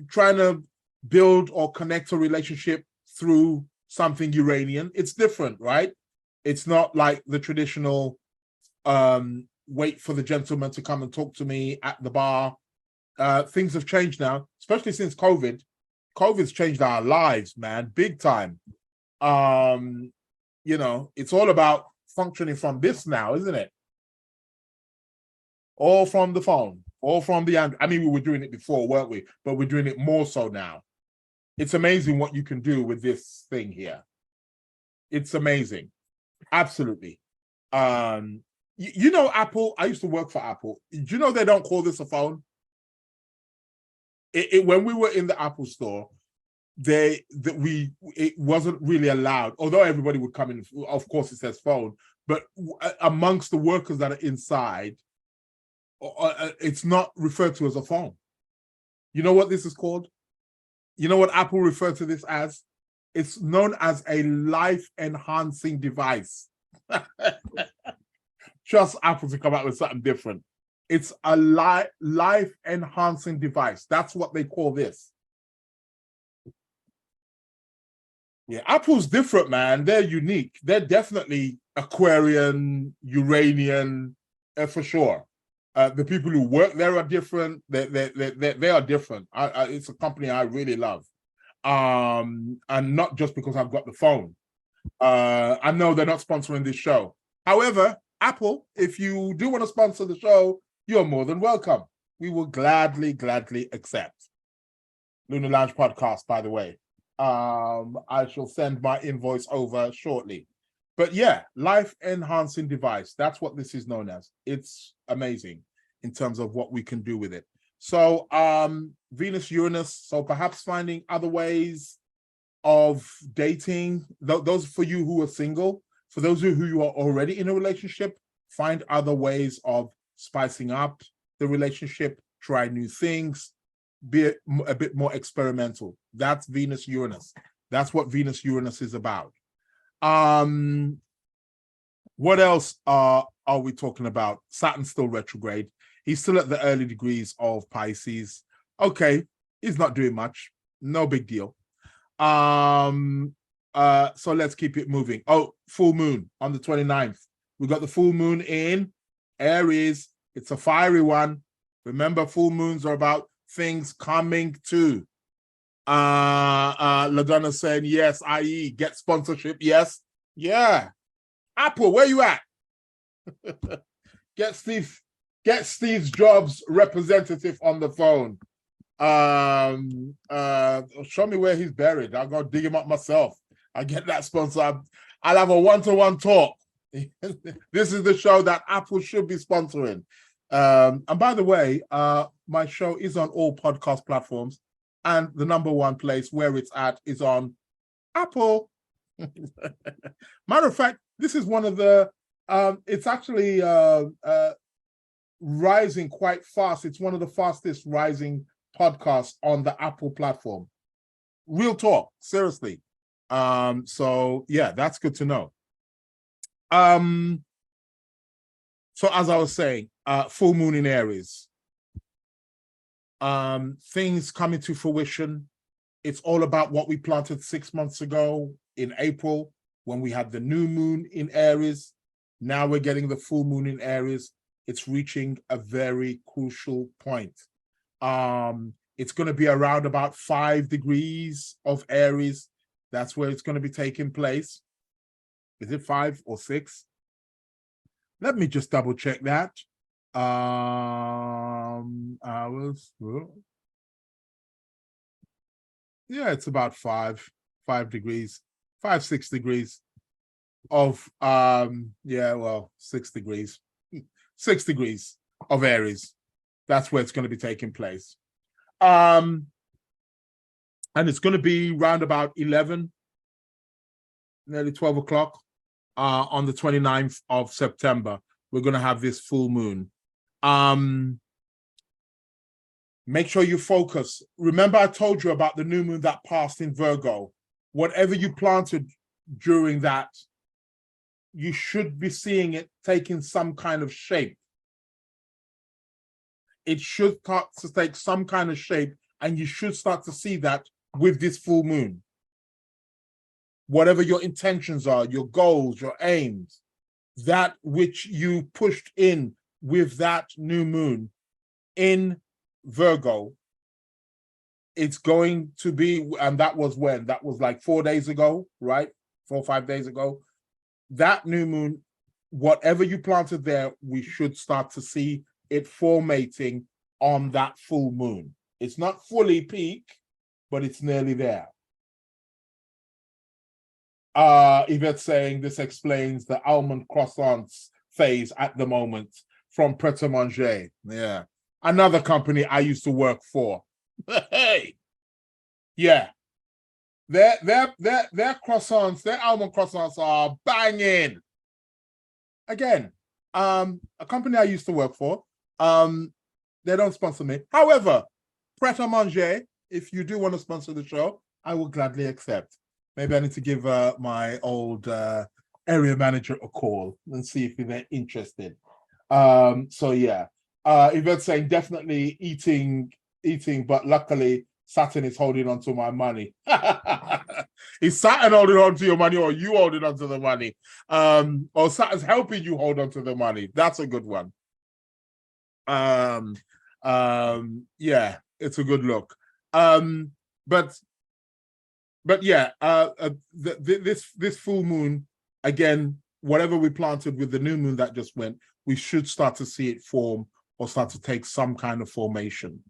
trying to build or connect a relationship through something Uranian. It's different, right? It's not like the traditional wait for the gentleman to come and talk to me at the bar. Things have changed now, especially since COVID. COVID's changed our lives, man, big time. You know, it's all about functioning from this now, isn't it? All from the phone, all from the Android. I mean, we were doing it before, weren't we? But we're doing it more so now. It's amazing what you can do with this thing here. It's amazing. Absolutely. You know, Apple, I used to work for Apple. Do you know they don't call this a phone? When we were in the Apple store, it wasn't really allowed, although everybody would come in, of course it says phone, but amongst the workers that are inside, it's not referred to as a phone. You know what this is called? You know what Apple referred to this as? It's known as a life-enhancing device. Trust Apple to come out with something different. It's a life-enhancing device. That's what they call this. Yeah, Apple's different, man. They're unique. They're definitely Aquarian, Uranian, for sure. The people who work there are different. They are different. It's a company I really love. And not just because I've got the phone. I know they're not sponsoring this show. However, Apple, if you do want to sponsor the show, you're more than welcome. We will gladly accept. Lunar Lounge Podcast, by the way. I shall send my invoice over shortly. But yeah, life-enhancing device. That's what this is known as. It's amazing in terms of what we can do with it. So Venus, Uranus, so perhaps finding other ways of dating. Those for you who are single. For those of you who are already in a relationship, find other ways of spicing up the relationship, try new things, be a bit more experimental. That's Venus, Uranus. That's what Venus, Uranus is about. What else are we talking about? Saturn's still retrograde. He's still at the early degrees of Pisces. Okay, he's not doing much. No big deal. So let's keep it moving. Oh, full moon on the 29th. We got the full moon in Aries. It's a fiery one. Remember, full moons are about things coming to. LaDonna saying yes, i.e. get sponsorship. Yes. Yeah. Apple, where you at? Get Steve Jobs representative on the phone. Show me where he's buried. I'll go dig him up myself. I get that sponsor. I'll have a one-to-one talk. This is the show that Apple should be sponsoring. And by the way, my show is on all podcast platforms, and the number one place where it's at is on Apple. Matter of fact, this is one of the it's actually rising quite fast. It's one of the fastest rising podcasts on the Apple platform. Real talk, seriously. So yeah, that's good to know. So as I was saying, full moon in Aries. Things coming to fruition. It's all about what we planted 6 months ago in April when we had the new moon in Aries. Now we're getting the full moon in Aries. It's reaching a very crucial point. It's going to be around about 5 degrees of Aries. That's where it's going to be taking place. Is it 5 or 6? Let me just double check that. Yeah, it's about 5 degrees, 6 degrees of 6 degrees. 6 degrees of Aries. That's where it's going to be taking place. And it's going to be round about 11, nearly 12 o'clock on the 29th of September. We're going to have this full moon. Make sure you focus. Remember, I told you about the new moon that passed in Virgo. Whatever you planted during that, you should be seeing it taking some kind of shape. It should start to take some kind of shape, and you should start to see that with this full moon. Whatever your intentions are, your goals, your aims, that which you pushed in with that new moon in Virgo, it's going to be, and that was when? That was like 4 days ago, right? 4 or 5 days ago. That new moon, whatever you planted there, we should start to see it formating on that full moon. It's not fully peak, but it's nearly there. Yvette's saying this explains the almond croissants phase at the moment from Pret a Manger. Yeah. Another company I used to work for. Hey. Yeah. Their croissants, their almond croissants are banging. Again, a company I used to work for, they don't sponsor me. However, Pret a Manger, if you do want to sponsor the show, I will gladly accept. Maybe I need to give my old area manager a call and see if they're interested. So yeah, Yvette's saying definitely eating, but luckily Saturn is holding on to my money. Is Saturn holding on to your money, or you holding on to the money? Or Saturn's helping you hold on to the money? That's a good one. Yeah, it's a good look. But yeah, this full moon, again, whatever we planted with the new moon that just went, we should start to see it form or start to take some kind of formation.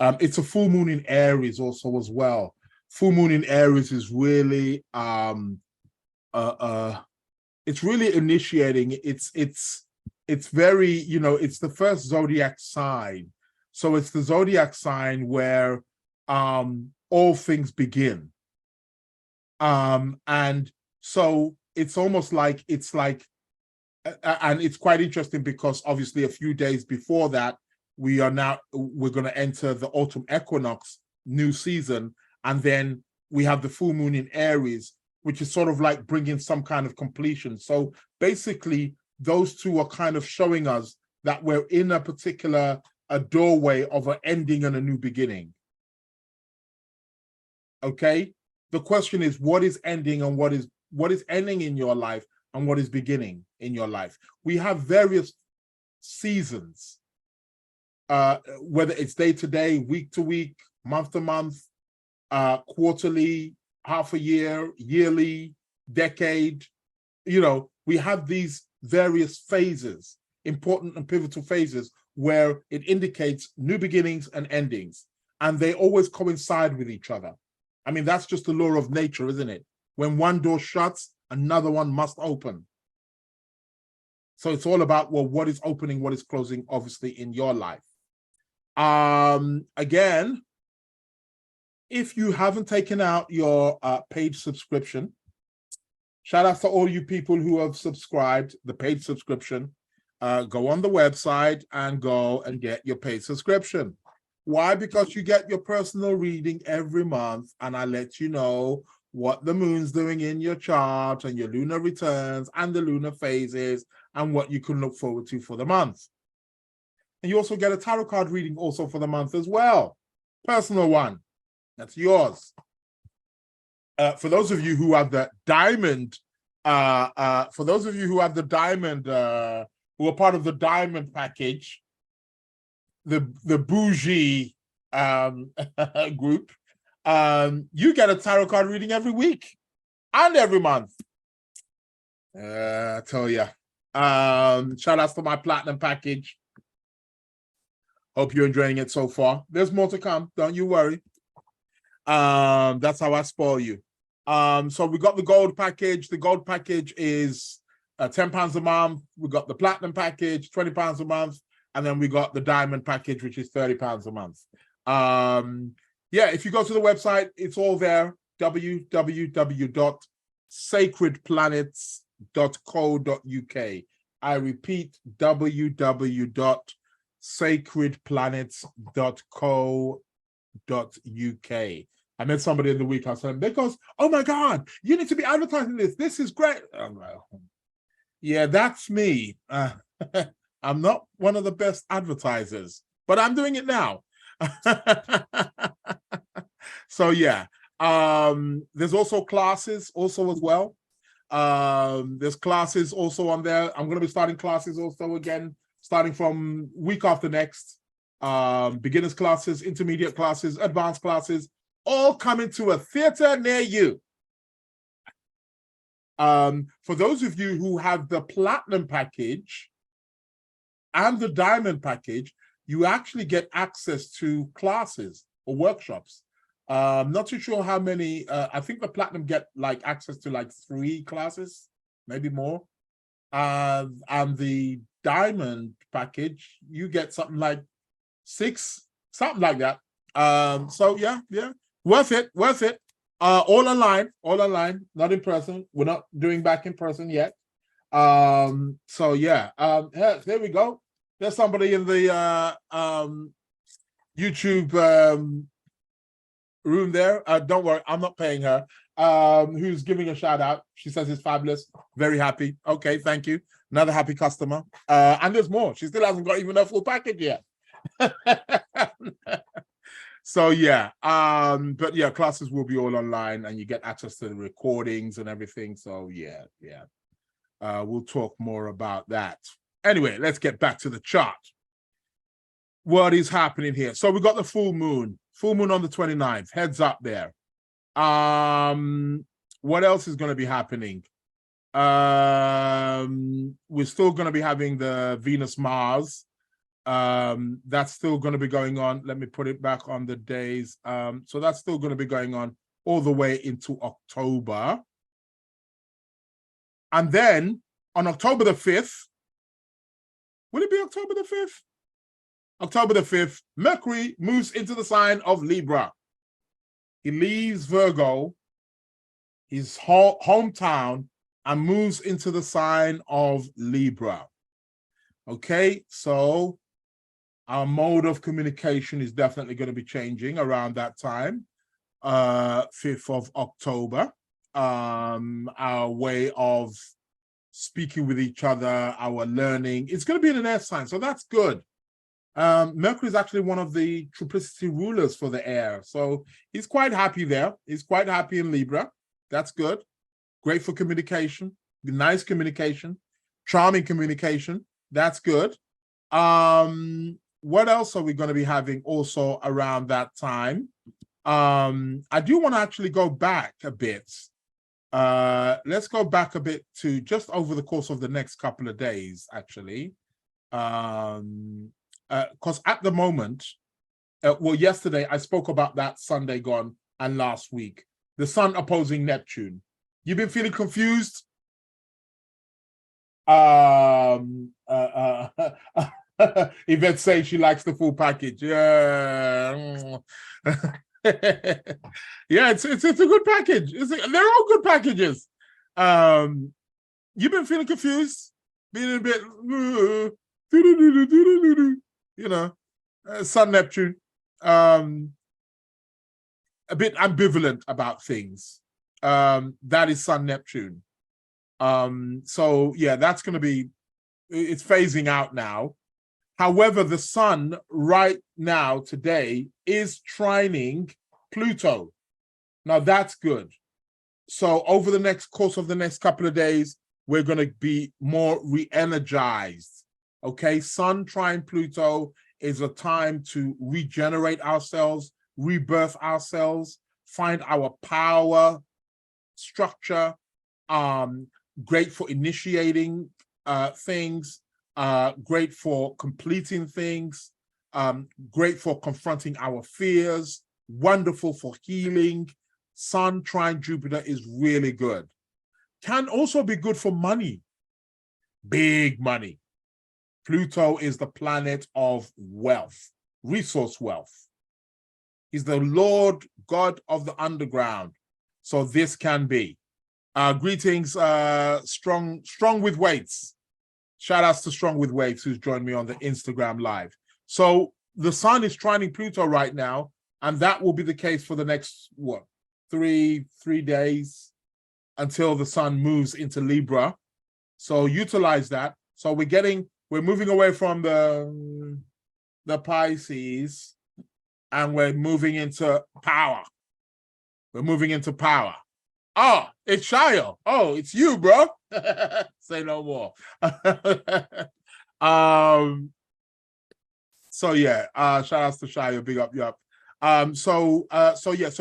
It's a full moon in Aries also as well. Full moon in Aries is really it's really initiating. It's very, you know, it's the first zodiac sign. So it's the zodiac sign where all things begin. And so it's almost like, and it's quite interesting because obviously a few days before that, we're going to enter the autumn equinox, new season. And then we have the full moon in Aries, which is sort of like bringing some kind of completion. So basically those two are kind of showing us that we're in a particular doorway of an ending and a new beginning. Okay. The question is, what is ending and what is ending in your life and what is beginning in your life? We have various seasons, whether it's day to day, week to week, month to month, quarterly, half a year, yearly, decade. You know, we have these various phases, important and pivotal phases, where it indicates new beginnings and endings. and they always coincide with each other. I mean, that's just the law of nature, isn't it? When one door shuts, another one must open. So it's all about, well, what is opening, what is closing, obviously, in your life. Again, if you haven't taken out your paid subscription, shout out to all you people who have subscribed, the paid subscription. Go on the website and go and get your paid subscription. Why? Because you get your personal reading every month, and I let you know what the moon's doing in your chart and your lunar returns and the lunar phases and what you can look forward to for the month. And you also get a tarot card reading also for the month as well. Personal one. That's yours. For those of you who have the diamond, who are part of the diamond package, the bougie group, you get a tarot card reading every week and every month. I tell you. Shout outs to my platinum package. Hope you're enjoying it so far. There's more to come. Don't you worry. That's how I spoil you. So we got the gold package. The gold package is £10 a month. We got the platinum package, £20 a month. And then we got the diamond package, which is £30 a month. Yeah, if you go to the website, it's all there. www.sacredplanets.co.uk. I repeat, www.sacredplanets.co.uk. I met somebody in the week, I was telling them, because, oh my God, you need to be advertising this. This is great. Yeah, that's me. I'm not one of the best advertisers, but I'm doing it now. So yeah, there's also classes also as well. There's classes also on there. I'm going to be starting classes also again, starting from week after next. Beginners classes, intermediate classes, advanced classes, all coming to a theater near you. For those of you who have the platinum package and the diamond package, you actually get access to classes or workshops. Not too sure how many. I think the platinum get like access to like 3 classes, maybe more. And the diamond package, you get something like 6, something like that. So yeah, worth it. All online, not in person. We're not doing back in person yet. So yeah, there we go. There's somebody in the YouTube room there. Don't worry, I'm not paying her. Who's giving a shout out. She says it's fabulous. Very happy. Okay, thank you. Another happy customer. And there's more. She still hasn't got even her full package yet. So yeah, but yeah, classes will be all online and you get access to the recordings and everything. So yeah. We'll talk more about that. Anyway, let's get back to the chart. What is happening here? So we got the full moon on the 29th. Heads up there. What else is going to be happening? We're still going to be having the Venus-Mars. That's still going to be going on. Let me put it back on the days. So that's still going to be going on all the way into October. And then on October the 5th, will it be October the 5th? October the 5th, Mercury moves into the sign of Libra. He leaves Virgo, his hometown, and moves into the sign of Libra. Okay, so our mode of communication is definitely going to be changing around that time, 5th of October. Our way of speaking with each other, our learning, it's going to be in an air sign, so that's good. Mercury is actually one of the triplicity rulers for the air, so he's quite happy there. He's quite happy in Libra. That's good. Great for communication, nice communication, charming communication. That's good. What else are we going to be having also around that time? I do want to actually go back a bit. Let's go back a bit to just over the course of the next couple of days, actually. Because at the moment, well, yesterday I spoke about that Sunday gone and last week. The sun opposing Neptune. You've been feeling confused? Yvette saying she likes the full package. Yeah. Yeah, it's a good package. They're all good packages. You've been feeling confused, being a bit, you know, Sun Neptune, a bit ambivalent about things. That is Sun Neptune. So yeah, that's going to be, it's phasing out now. However, the sun right now today is trining Pluto. Now that's good. So over the course of the next couple of days, we're going to be more re-energized. Okay, sun trine Pluto is a time to regenerate ourselves, rebirth ourselves, find our power structure, great for initiating things, great for completing things, great for confronting our fears, wonderful for healing. Sun trine Jupiter is really good. Can also be good for money, big money. Pluto is the planet of wealth, resource wealth. He's the Lord God of the underground. So this can be. Greetings, Strong with Weights. Shout outs to Strong with Weights, who's joined me on the Instagram live. So the sun is trining Pluto right now, and that will be the case for the next, what, three days until the sun moves into Libra. So utilize that. So we're moving away from the Pisces, and we're moving into power. We're moving into power. Oh, it's Shia. Oh, it's you, bro. Say no more. So yeah, shout outs to Shia, big up, yup. So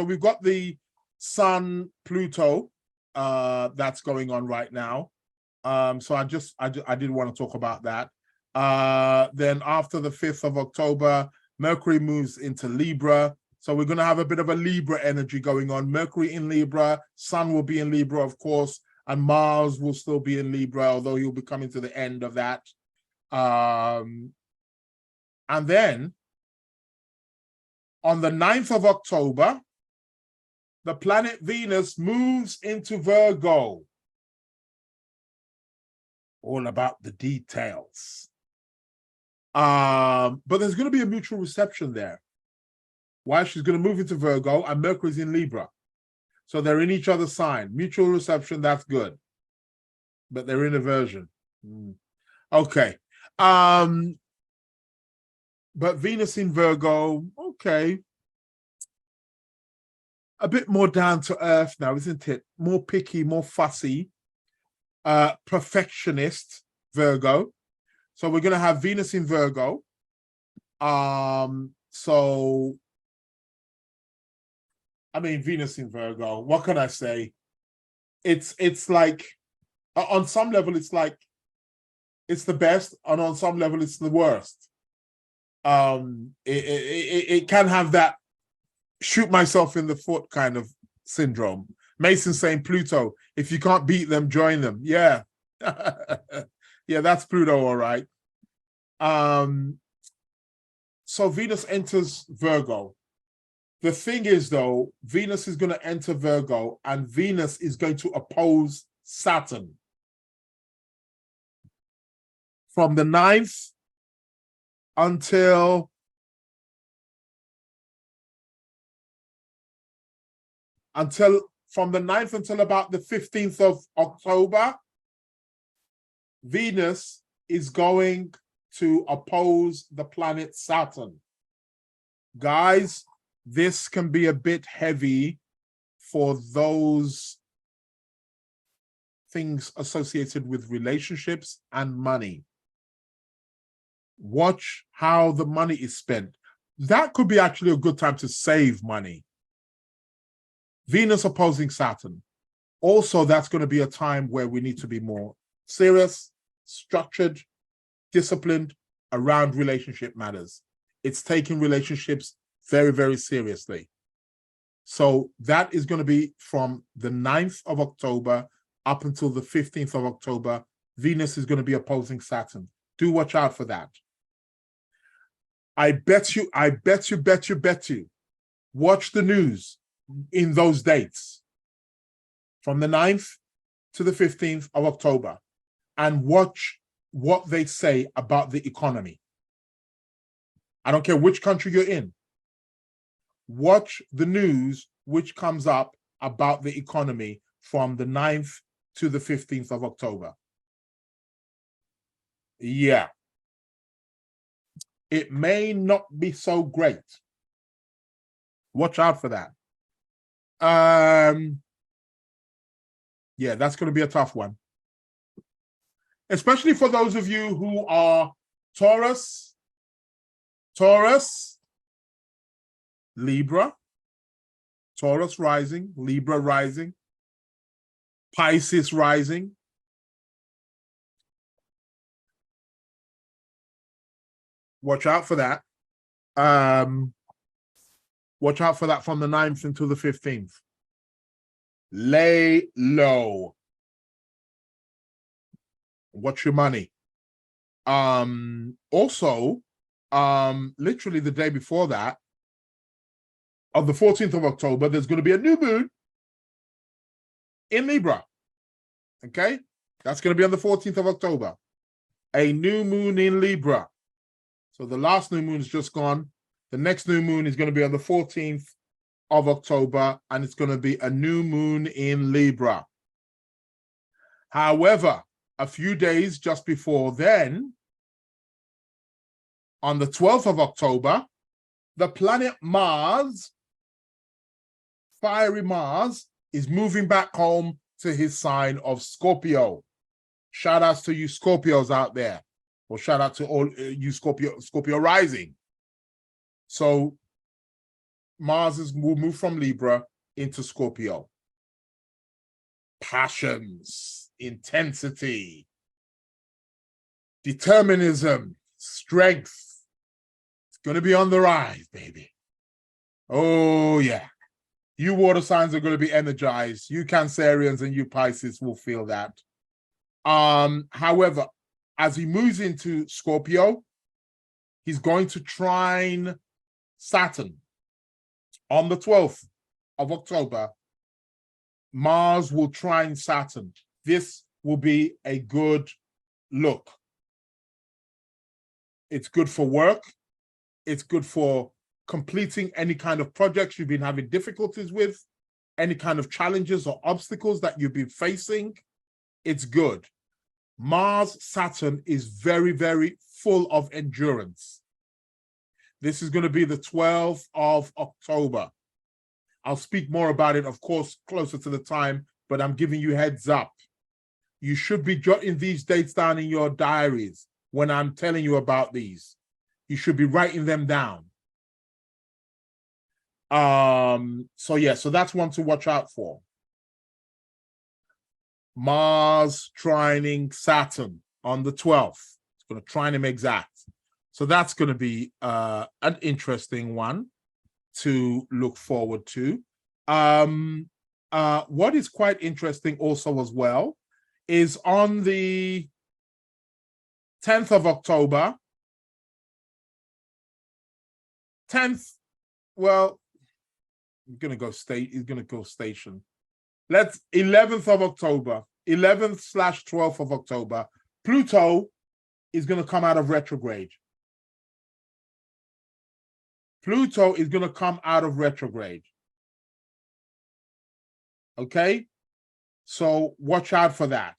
we've got the Sun Pluto that's going on right now. So I did want to talk about that. Then after the 5th of October, Mercury moves into Libra. So we're going to have a bit of a Libra energy going on. Mercury in Libra, Sun will be in Libra, of course, and Mars will still be in Libra, although he'll be coming to the end of that. And then on the 9th of October, the planet Venus moves into Virgo. All about the details. But there's going to be a mutual reception there. Why? She's going to move into Virgo, and Mercury's in Libra. So they're in each other's sign. Mutual reception, that's good. But they're in aversion. Okay. But Venus in Virgo, okay. A bit more down to earth now, isn't it? More picky, more fussy. Perfectionist, Virgo. So we're going to have Venus in Virgo. So I mean, Venus in Virgo, what can I say? It's like, on some level, it's like, it's the best, and on some level, it's the worst. It can have that shoot myself in the foot kind of syndrome. Mason saying Pluto, if you can't beat them, join them. Yeah. Yeah, that's Pluto, all right. So Venus enters Virgo. The thing is, though, Venus is going to enter Virgo, and Venus is going to oppose Saturn. From the 9th until from the 9th until about the 15th of October, Venus is going to oppose the planet Saturn. Guys, this can be a bit heavy for those things associated with relationships and money. Watch how the money is spent. That could be actually a good time to save money. Venus opposing Saturn. Also, that's going to be a time where we need to be more serious, structured, disciplined around relationship matters. It's taking relationships very, very seriously. So that is going to be from the 9th of October up until the 15th of October. Venus is going to be opposing Saturn. Do watch out for that. I bet you, watch the news in those dates from the 9th to the 15th of October and watch what they say about the economy. I don't care which country you're in. Watch the news which comes up about the economy from the 9th to the 15th of October. Yeah. It may not be so great. Watch out for that. Yeah, that's going to be a tough one. Especially for those of you who are Taurus, Libra, Taurus rising, Libra rising, Pisces rising. Watch out for that. Watch out for that from the 9th until the 15th. Lay low. Watch your money. Also, literally the day before that, on the 14th of October, there's going to be a new moon in Libra. Okay? That's going to be on the 14th of October. A new moon in Libra. So the last new moon is just gone. The next new moon is going to be on the 14th of October, and it's going to be a new moon in Libra. However, a few days just before then, on the 12th of October, the planet Mars, fiery Mars, is moving back home to his sign of Scorpio. Shout outs to you Scorpios out there. Or shout out to all you Scorpio rising. So Mars will move from Libra into Scorpio. Passions, intensity, determinism, strength. It's going to be on the rise, baby. Oh, yeah. You water signs are going to be energized. You Cancerians and you Pisces will feel that. However, as he moves into Scorpio, he's going to trine Saturn. On the 12th of October, Mars will trine Saturn. This will be a good look. It's good for work. It's good for completing any kind of projects you've been having difficulties with, any kind of challenges or obstacles that you've been facing. It's good. Mars, Saturn is very, very full of endurance. This is going to be the 12th of October. I'll speak more about it, of course, closer to the time, but I'm giving you heads up. You should be jotting these dates down in your diaries when I'm telling you about these. You should be writing them down. So that's one to watch out for. Mars trining Saturn on the 12th. It's going to trine him exact. So that's going to be an interesting one to look forward to. What is quite interesting also as well is on the 10th of October, 10th, well, he's going to go station. Let's 11th of October, 11th/12th of October, Pluto is going to come out of retrograde. Pluto is going to come out of retrograde. Okay? So watch out for that.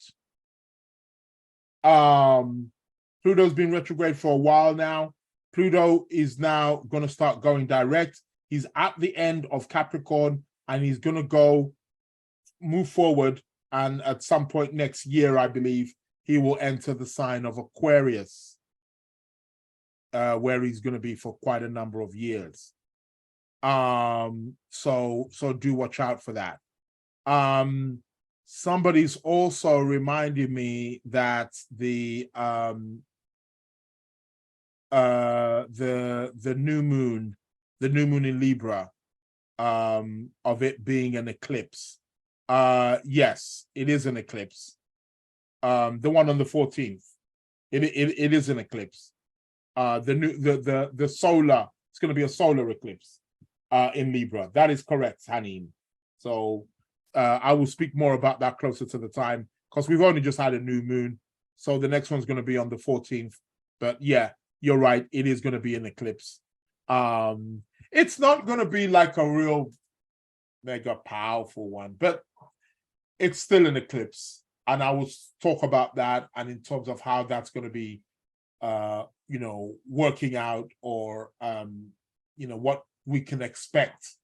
Pluto's been retrograde for a while now. Pluto is now going to start going direct. He's at the end of Capricorn and he's going to move forward, and at some point next year, I believe, he will enter the sign of Aquarius, where he's going to be for quite a number of years. So do watch out for that. Somebody's also reminded me that the new moon the new moon in Libra, of it being an eclipse. Yes, it is an eclipse. The one on the 14th, it is an eclipse. The solar, it's going to be a solar eclipse in Libra. That is correct, Hanin. So I will speak more about that closer to the time, because we've only just had a new moon. So the next one's going to be on the 14th. But yeah, you're right. It is going to be an eclipse. It's not going to be like a real mega powerful one, but it's still an eclipse. And I will talk about that, and in terms of how that's going to be, working out, or, what we can expect.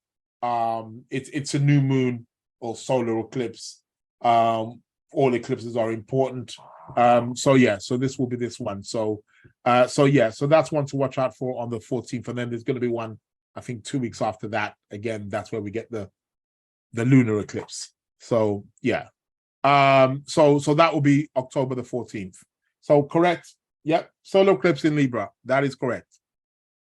It's a new moon or solar eclipse. All eclipses are important. So this will be this one. So that's one to watch out for on the 14th. And then there's going to be one, I think 2 weeks after that. Again, that's where we get the lunar eclipse. So yeah. So that will be October the 14th. So correct. Yep. Solar eclipse in Libra. That is correct.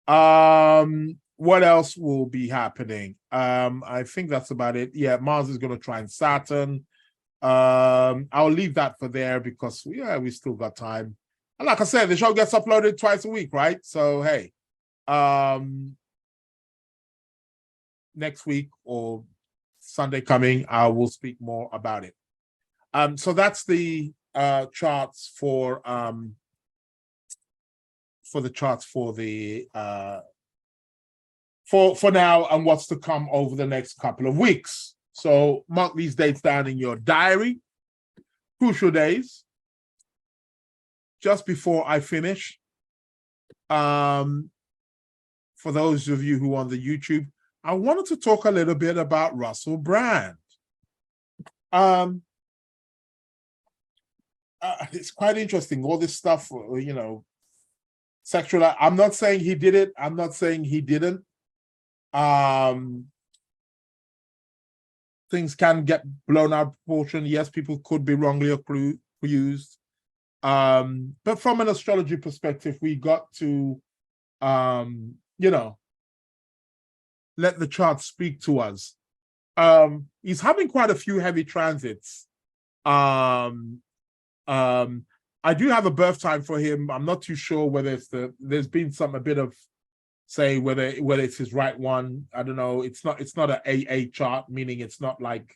What else will be happening? I think that's about it. Yeah, Mars is going to trine Saturn. I'll leave that for there, because we still got time. And like I said, the show gets uploaded twice a week, right? So hey, next week or Sunday coming, I will speak more about it. So that's the charts for the charts for the for now and what's to come over the next couple of weeks. So mark these dates down in your diary. Crucial days. Just before I finish, for those of you who are on the YouTube, I wanted to talk a little bit about Russell Brand. It's quite interesting, all this stuff, sexual. I'm not saying he did it. I'm not saying he didn't. Things can get blown out of proportion. Yes, people could be wrongly accused. But from an astrology perspective, we got to, let the chart speak to us. He's having quite a few heavy transits. I do have a birth time for him. I'm not too sure whether there's been a bit of say whether it's his right one. I don't know. It's not an AA chart, meaning it's not like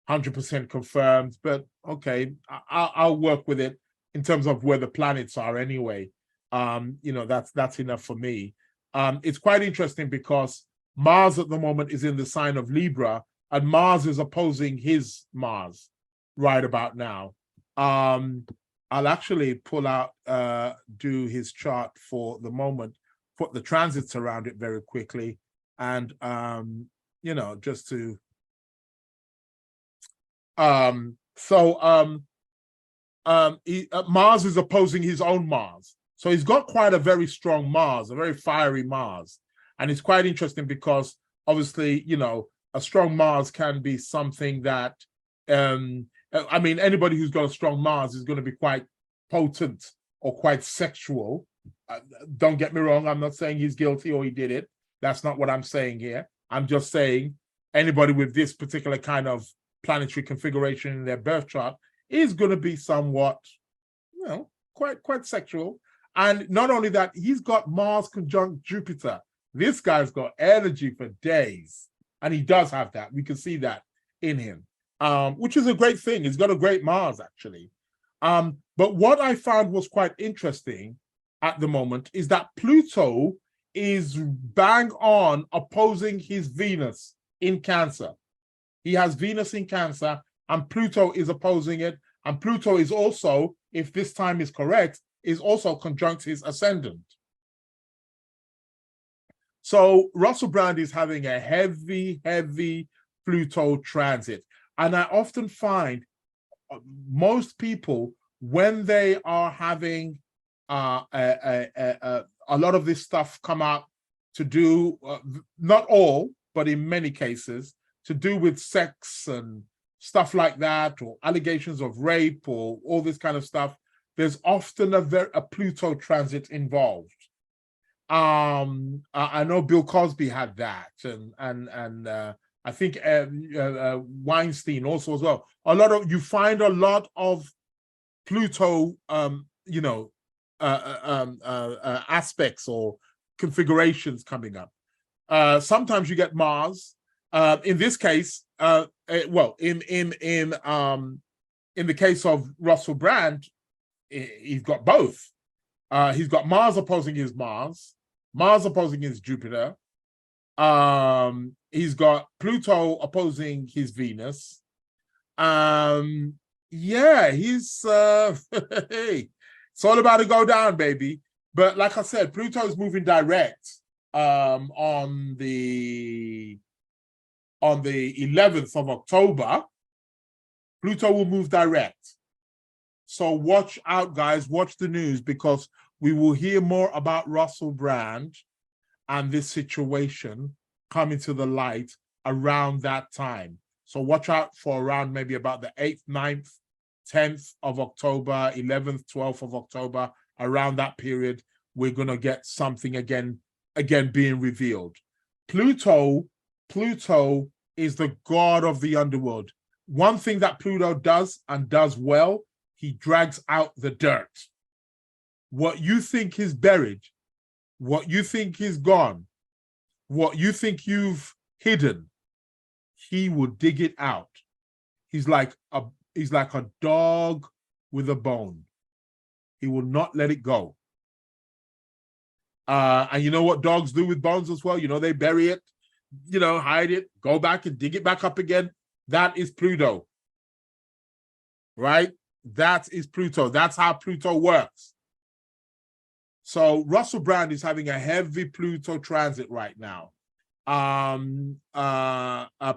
100% confirmed, but okay, I'll work with it in terms of where the planets are anyway. That's enough for me. It's quite interesting because Mars at the moment is in the sign of Libra, and Mars is opposing his Mars right about now. I'll actually pull out, do his chart for the moment, put the transits around it very quickly, and just to Mars is opposing his own Mars. So he's got quite a very strong Mars, a very fiery Mars. And it's quite interesting because obviously, a strong Mars can be something that, anybody who's got a strong Mars is going to be quite potent or quite sexual. Don't get me wrong. I'm not saying he's guilty or he did it. That's not what I'm saying here. I'm just saying anybody with this particular kind of planetary configuration in their birth chart is going to be somewhat, quite sexual. And not only that, he's got Mars conjunct Jupiter. This guy's got energy for days. And he does have that. We can see that in him, which is a great thing. He's got a great Mars, actually. But what I found was quite interesting at the moment is that Pluto is bang on opposing his Venus in Cancer. He has Venus in Cancer, and Pluto is opposing it. And Pluto is also, if this time is correct, is also conjunct his ascendant. So Russell Brand is having a heavy, heavy Pluto transit. And I often find most people, when they are having a lot of this stuff come out to do, not all, but in many cases, to do with sex and stuff like that, or allegations of rape or all this kind of stuff, there's often a Pluto transit involved. I know Bill Cosby had that, and I think Weinstein also as well. You find a lot of Pluto, aspects or configurations coming up. Sometimes you get Mars. In this case, in the case of Russell Brand, he's got both. He's got Mars opposing his Mars opposing his Jupiter. He's got Pluto opposing his Venus. Yeah, he's hey, it's all about to go down, baby. But like I said, Pluto is moving direct on the 11th of October. Pluto will move direct. So watch out, guys. Watch the news, because we will hear more about Russell Brand and this situation coming to the light around that time. So watch out for around maybe about the 8th, 9th, 10th of October, 11th, 12th of October. Around that period, we're going to get something again being revealed. Pluto is the god of the underworld. One thing that Pluto does, and does well, he drags out the dirt. What you think is buried, what you think is gone, what you think you've hidden, he will dig it out. He's like a dog with a bone. He will not let it go. And you know what dogs do with bones as well? You know, they bury it, hide it, go back and dig it back up again. That is Pluto. Right? That is Pluto. That's how Pluto works. So Russell Brand is having a heavy Pluto transit right now.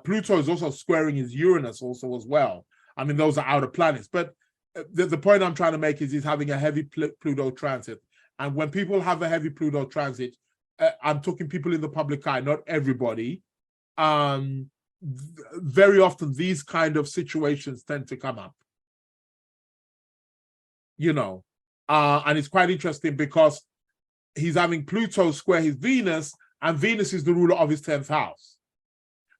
Pluto is also squaring his Uranus also as well. I mean, those are outer planets. But the point I'm trying to make is he's having a heavy Pluto transit. And when people have a heavy Pluto transit, I'm talking people in the public eye, not everybody. Very often these kind of situations tend to come up. And it's quite interesting because he's having Pluto square his Venus, and Venus is the ruler of his 10th house.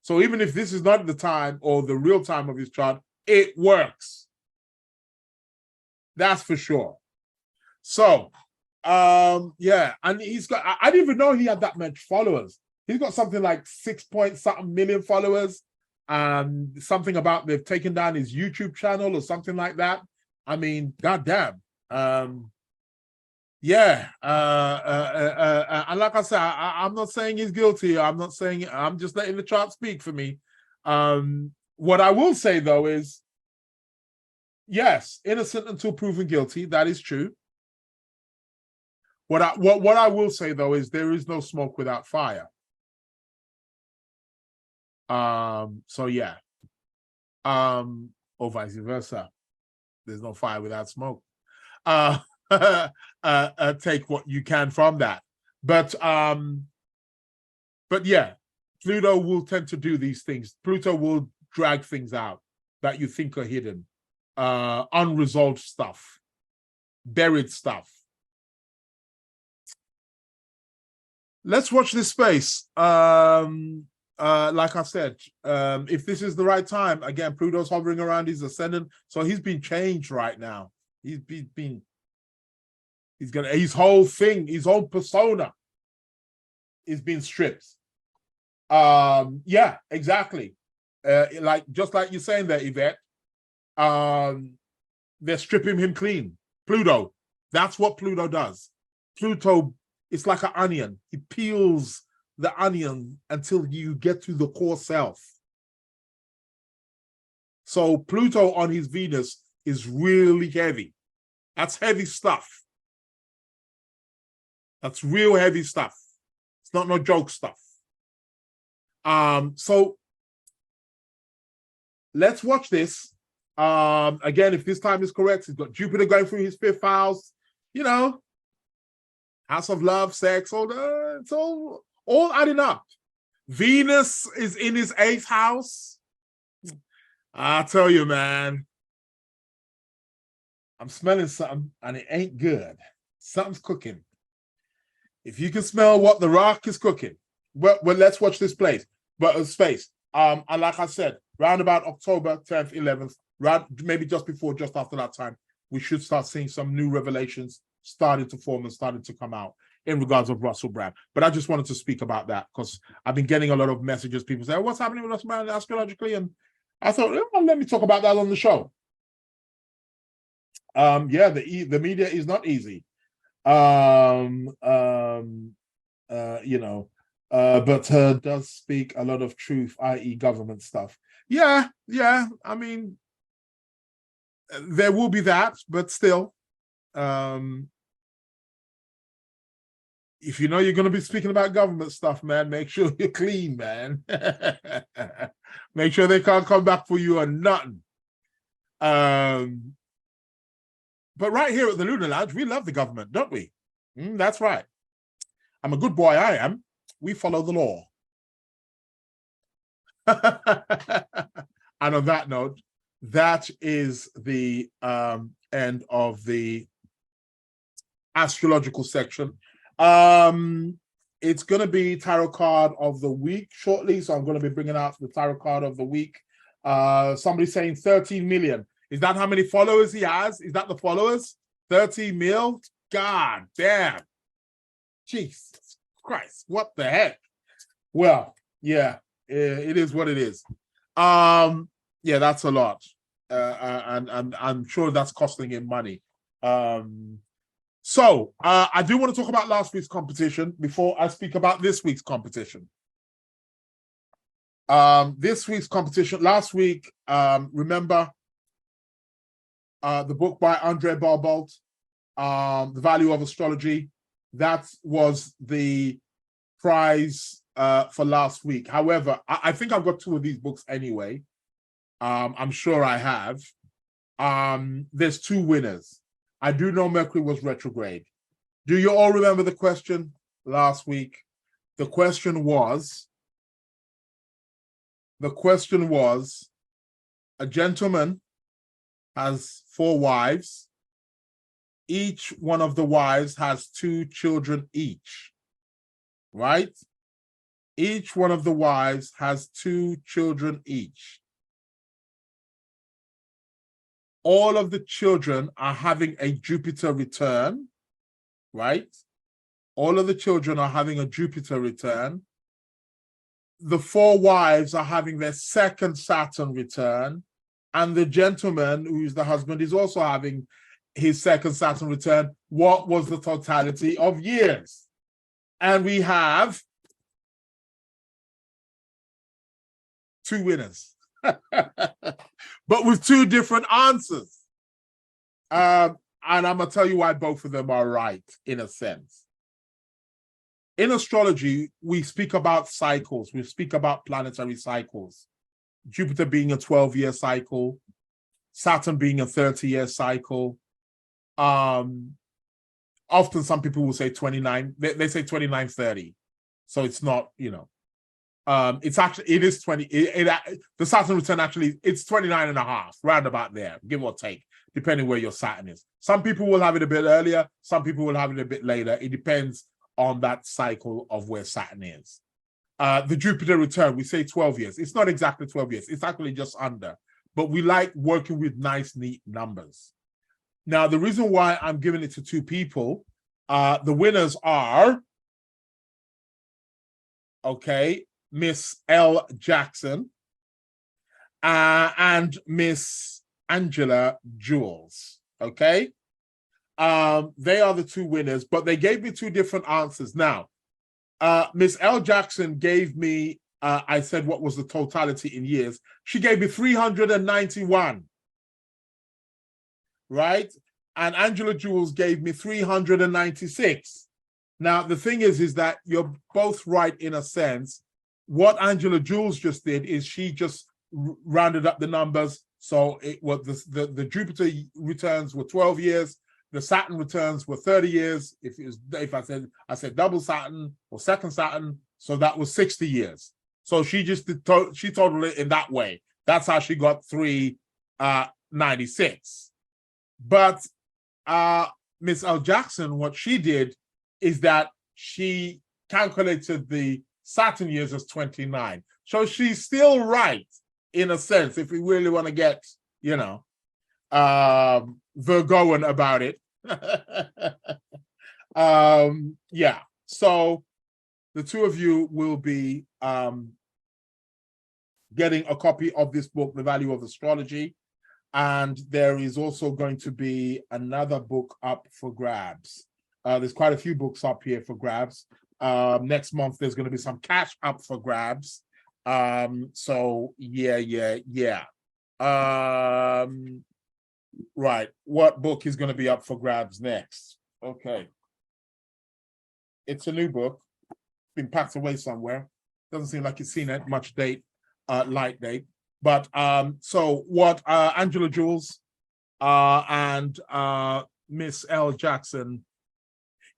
So even if this is not the time or the real time of his chart, it works. That's for sure. So, yeah, and he's got, I didn't even know he had that much followers. He's got something like 6-point-something million followers. Something about they've taken down his YouTube channel or something like that. I mean, goddamn. Yeah. And like I said, I'm not saying he's guilty. I'm just letting the chart speak for me. What I will say though is, yes, innocent until proven guilty. That is true. What I will say though is there is no smoke without fire. So yeah. Or vice versa. There's no fire without smoke. Take what you can from that. But yeah, Pluto will tend to do these things. Pluto will drag things out that you think are hidden, unresolved stuff, buried stuff. Let's watch this space. Like I said, if this is the right time, again, Pluto's hovering around his ascendant, so he's been changed right now. His whole thing, his whole persona is being stripped. Yeah, exactly. Just like you're saying there, Yvette. They're stripping him clean. Pluto. That's what Pluto does. Pluto, it's like an onion. He peels the onion until you get to the core self. So Pluto on his Venus is really heavy. That's heavy stuff. That's real heavy stuff. It's not no joke stuff. So let's watch this. Again, if this time is correct, he's got Jupiter going through his 5th house, house of love, sex, it's all adding up. Venus is in his 8th house. I tell you, man, I'm smelling something and it ain't good. Something's cooking. If you can smell what the rock is cooking, well, let's watch this space. And like I said, round about October 10th, 11th, maybe just after that time, we should start seeing some new revelations starting to form and starting to come out in regards of Russell Brand. But I just wanted to speak about that because I've been getting a lot of messages. People say, what's happening with Russell Brand astrologically? And I thought, well, let me talk about that on the show. Yeah, the media is not easy. But does speak a lot of truth, i.e. government stuff. Yeah, I mean, there will be that, but still, if you know you're going to be speaking about government stuff, man, make sure you're clean, man. Make sure they can't come back for you or nothing. But right here at the Lunar Lounge, we love the government, don't we? That's right. I'm a good boy, I am. We follow the law. And on that note, that is the end of the astrological section. It's going to be tarot card of the week shortly, so I'm going to be bringing out the tarot card of the week. Somebody saying 13 million. Is that how many followers he has? Is that the followers? 13 mil? God damn. Jesus Christ. What the heck? Well, yeah, it is what it is. Yeah, that's a lot. And I'm sure that's costing him money. So I do want to talk about last week's competition before I speak about this week's competition. This week's competition, last week, remember the book by Andre Barbault, The Value of Astrology. That was the prize for last week. However, I think I've got 2 of these books anyway. I'm sure I have. There's 2 winners. I do know Mercury was retrograde. Do you all remember the question last week? The question was, a gentleman has 4 wives. Each one of the wives has 2 children each, right? Each one of the wives has 2 children each. All of the children are having a Jupiter return, right? All of the children are having a Jupiter return. The 4 wives are having their second Saturn return. And the gentleman, who's the husband, is also having his second Saturn return. What was the totality of years? And we have 2 winners. But with 2 different answers. And I'm going to tell you why both of them are right, in a sense. In astrology, we speak about cycles. We speak about planetary cycles. Jupiter being a 12-year cycle, Saturn being a 30-year cycle. Often some people will say 29. They say 29, 30. So it's not, it's actually, it is 20. The Saturn return actually, it's 29 and a half, round about there, give or take, depending where your Saturn is. Some people will have it a bit earlier. Some people will have it a bit later. It depends on that cycle of where Saturn is. The Jupiter return, we say 12 years. It's not exactly 12 years. It's actually just under. But we like working with nice, neat numbers. Now, the reason why I'm giving it to 2 people, the winners are, Miss L. Jackson and Miss Angela Jules, They are the 2 winners, but they gave me 2 different answers. Now, Miss L. Jackson gave me, I said what was the totality in years. She gave me 391, right? And Angela Jules gave me 396. Now, the thing is that you're both right in a sense. What Angela Jules just did is she just rounded up the numbers. So it was the Jupiter returns were 12 years. The Saturn returns were 30 years. If I said double Saturn or second Saturn, so that was 60 years. So she just she totaled it in that way. That's how she got 396. But Miss L. Jackson, what she did is that she calculated the Saturn years as 29. So she's still right, in a sense, if we really want to get, you know, Virgoan about it. Yeah, so the two of you will be getting a copy of this book, The Value of Astrology, and there is also going to be another book up for grabs. There's quite a few books up here for grabs. Next month there's going to be some cash up for grabs. So yeah. Right, what book is going to be up for grabs next? Okay, it's a new book, been packed away somewhere. Doesn't seem like it's seen it much light date. But so what Angela Jules and Miss L. Jackson,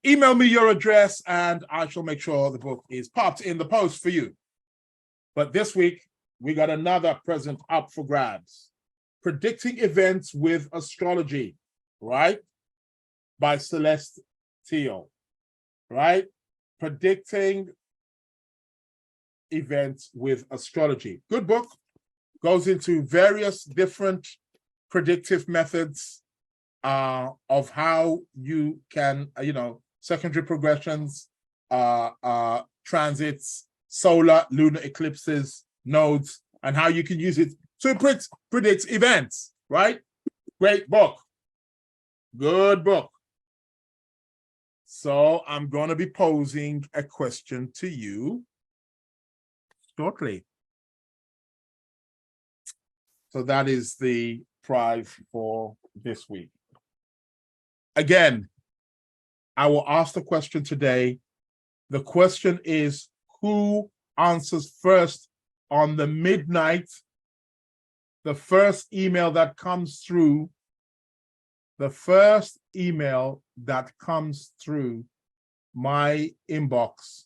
email me your address and I shall make sure the book is popped in the post for you. But this week we got another present up for grabs. Predicting Events with Astrology, right? By Celeste Teal, right? Predicting Events with Astrology. Good book. Goes into various different predictive methods of how you can, secondary progressions, transits, solar, lunar eclipses, nodes, and how you can use it to predict events, right? Great book. Good book. So I'm going to be posing a question to you shortly. So that is the prize for this week. Again, I will ask the question today. The question is, who answers first on the midnight? The first email that comes through, my inbox,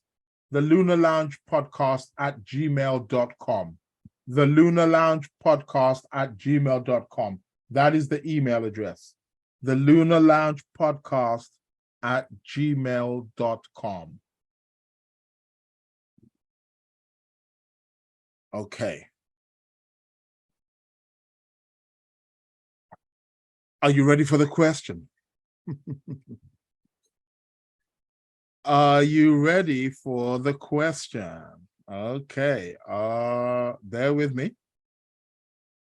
the Lunar Lounge podcast at gmail.com. The Lunar Lounge podcast at gmail.com. That is the email address. The Lunar Lounge podcast at gmail.com. Okay. Are you ready for the question? Are you ready for the question? Okay. Bear with me.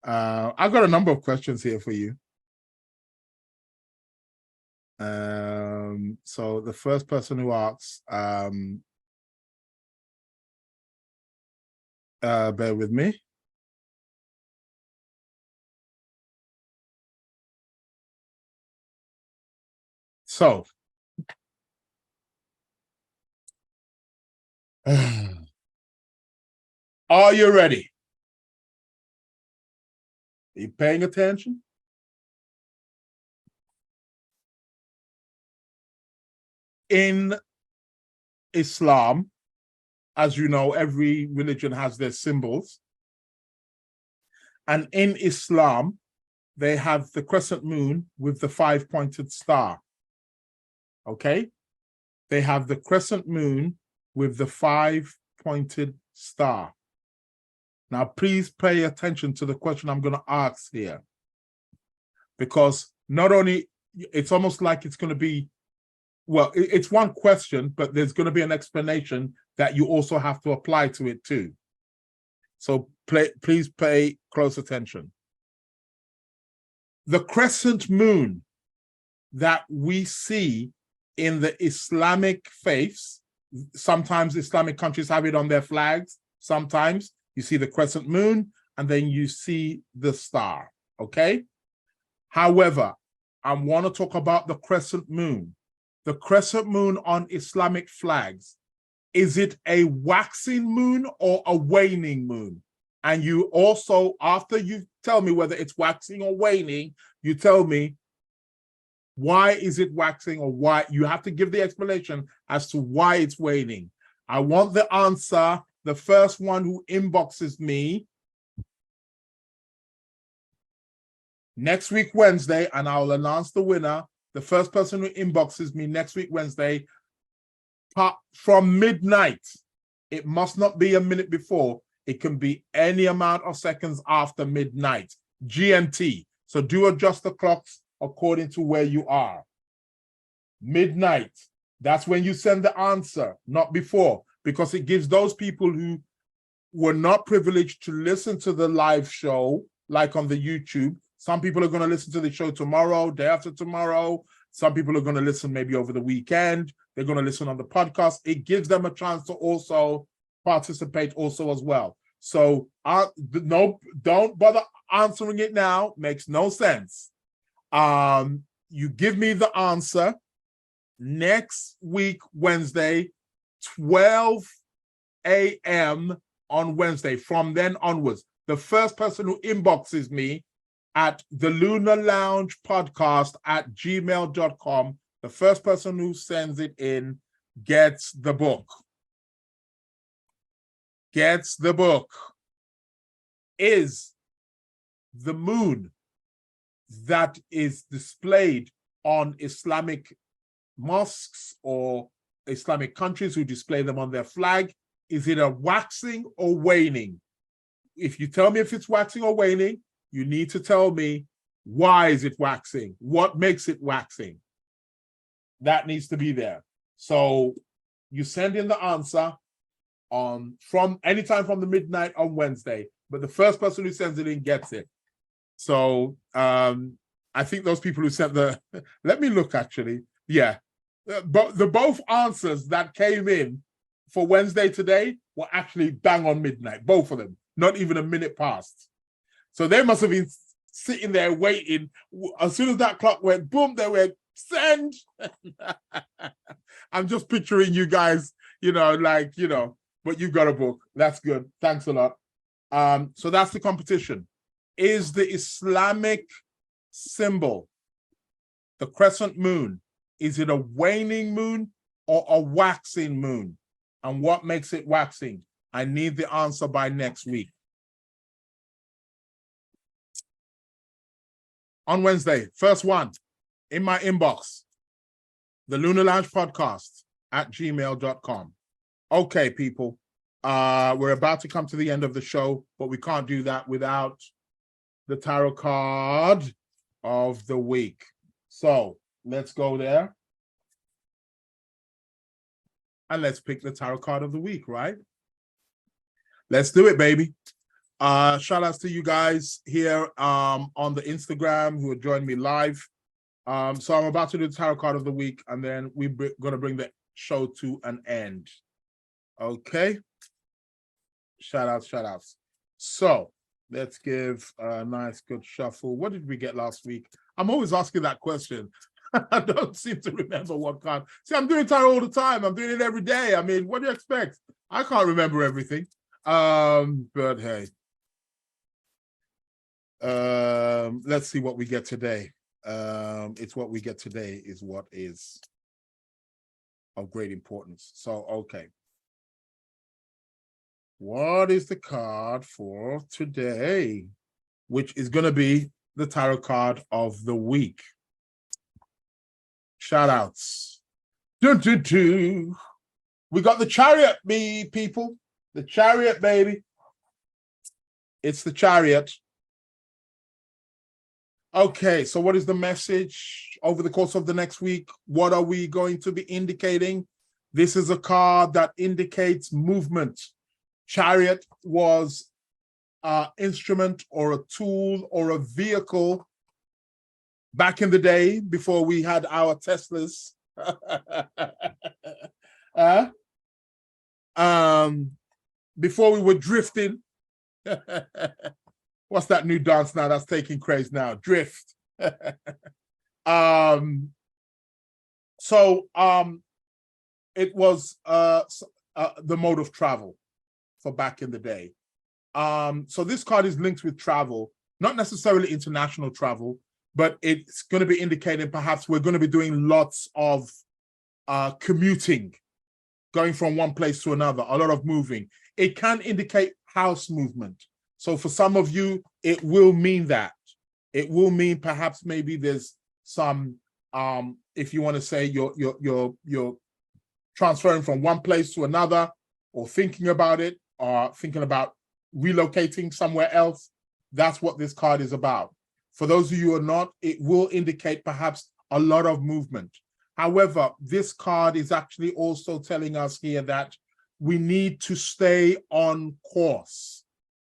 I've got a number of questions here for you. So the first person who asks, bear with me. So, are you ready? Are you paying attention? In Islam, as you know, every religion has their symbols. And in Islam, they have the crescent moon with the 5-pointed star. Okay? They have the crescent moon with the 5-pointed star. Now, please pay attention to the question I'm going to ask here. Because not only, it's almost like it's going to be, well, it's one question, but there's going to be an explanation that you also have to apply to it too. So please pay close attention. The crescent moon that we see in the Islamic faiths, sometimes Islamic countries have it on their flags. Sometimes you see the crescent moon and then you see the star, okay? However, I want to talk about the crescent moon. The crescent moon on Islamic flags, is it a waxing moon or a waning moon? And you also, after you tell me whether it's waxing or waning, you tell me why is it waxing or why. You have to give the explanation as to why it's waning. I want the answer. The first one who inboxes me next week, Wednesday, and I'll announce the winner. The first person who inboxes me next week, Wednesday, from midnight. It must not be a minute before. It can be any amount of seconds after midnight, GMT. So do adjust the clocks according to where you are. Midnight, that's when you send the answer, not before, because it gives those people who were not privileged to listen to the live show, like on the YouTube. Some people are going to listen to the show tomorrow, day after tomorrow. Some people are going to listen maybe over the weekend. They're going to listen on the podcast. It gives them a chance to also participate also as well. So no, don't bother answering it now. Makes no sense. You give me the answer next week, Wednesday, 12 a.m. on Wednesday. From then onwards, the first person who inboxes me at the Lunar Lounge podcast at gmail.com, the first person who sends it in gets the book. Gets the book. Is the moon that is displayed on Islamic mosques or Islamic countries who display them on their flag, is it a waxing or waning? If you tell me if it's waxing or waning, you need to tell me why is it waxing? What makes it waxing? That needs to be there. So you send in the answer from anytime from the midnight on Wednesday, but the first person who sends it in gets it. So I think those people who sent the, let me look actually. Yeah, but the both answers that came in for Wednesday today were actually bang on midnight, both of them, not even a minute past. So they must have been sitting there waiting. As soon as that clock went, boom, they went, send. I'm just picturing you guys, but you got a book. That's good. Thanks a lot. So that's the competition. Is the Islamic symbol, the crescent moon, is it a waning moon or a waxing moon? And what makes it waxing? I need the answer by next week. On Wednesday, first one in my inbox, the Lunar Lounge podcast at gmail.com. Okay, people, we're about to come to the end of the show, but we can't do that without the tarot card of the week. So let's go there. And let's pick the tarot card of the week, right? Let's do it, baby. Shout outs to you guys here on the Instagram who are joining me live. So I'm about to do the tarot card of the week, and then we're going to bring the show to an end. Okay? Shout outs. So let's give a nice, good shuffle. What did we get last week? I'm always asking that question. I don't seem to remember what card. See, I'm doing tarot all the time. I'm doing it every day. I mean, what do you expect? I can't remember everything. But hey. Let's see what we get today. It's what we get today is what is of great importance. So, okay. What is the card for today? Which is going to be the tarot card of the week. Shout outs. We got the Chariot, people. The Chariot, baby. It's the Chariot. Okay, so what is the message over the course of the next week? What are we going to be indicating? This is a card that indicates movement. Chariot was an instrument or a tool or a vehicle back in the day before we had our Teslas. Before we were drifting. What's that new dance now that's taking craze now? Drift. It was the mode of travel for back in the day. So this card is linked with travel, not necessarily international travel, but it's going to be indicating perhaps we're going to be doing lots of commuting, going from one place to another, a lot of moving. It can indicate house movement. So for some of you, it will mean that. It will mean perhaps maybe there's some, if you want to say your transferring from one place to another, or thinking about it, or thinking about relocating somewhere else. That's what this card is about. For those of you who are not, it will indicate perhaps a lot of movement. However, this card is actually also telling us here that we need to stay on course.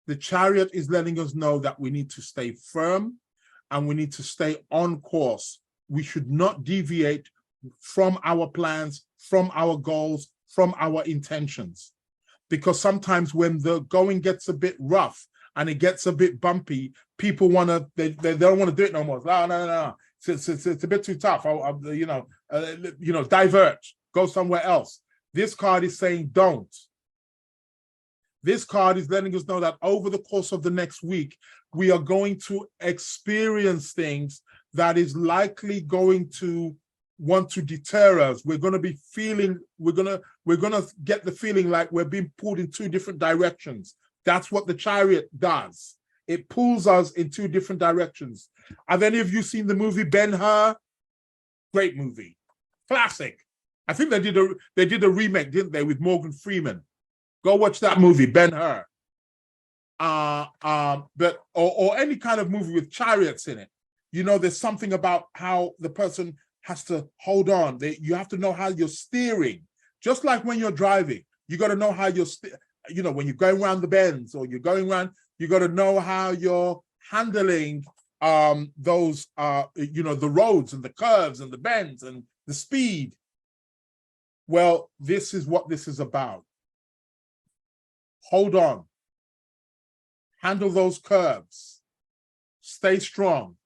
The Chariot is letting us know that we need to stay firm and we need to stay on course. We should not deviate from our plans, from our goals, from our intentions. Because sometimes when the going gets a bit rough and it gets a bit bumpy, people want to, they don't want to do it no more. No. It's a bit too tough. Divert, go somewhere else. This card is saying don't. This card is letting us know that over the course of the next week, we are going to experience things that is likely going to want to deter us. We're going to be feeling, we're going to get the feeling like we're being pulled in two different directions. That's what the Chariot does. It pulls us in two different directions. Have any of you seen the movie Ben-Hur? Great movie, classic. I think they did a remake, didn't they, with Morgan Freeman? Go watch that movie, Ben-Hur. But any kind of movie with chariots in it. You know, there's something about how the person has to hold on. You have to know how you're steering. Just like when you're driving, you got to know how you're, when you're going around the bends or you're going around, you got to know how you're handling those, the roads and the curves and the bends and the speed. Well, this is what this is about. Hold on. Handle those curves. Stay strong.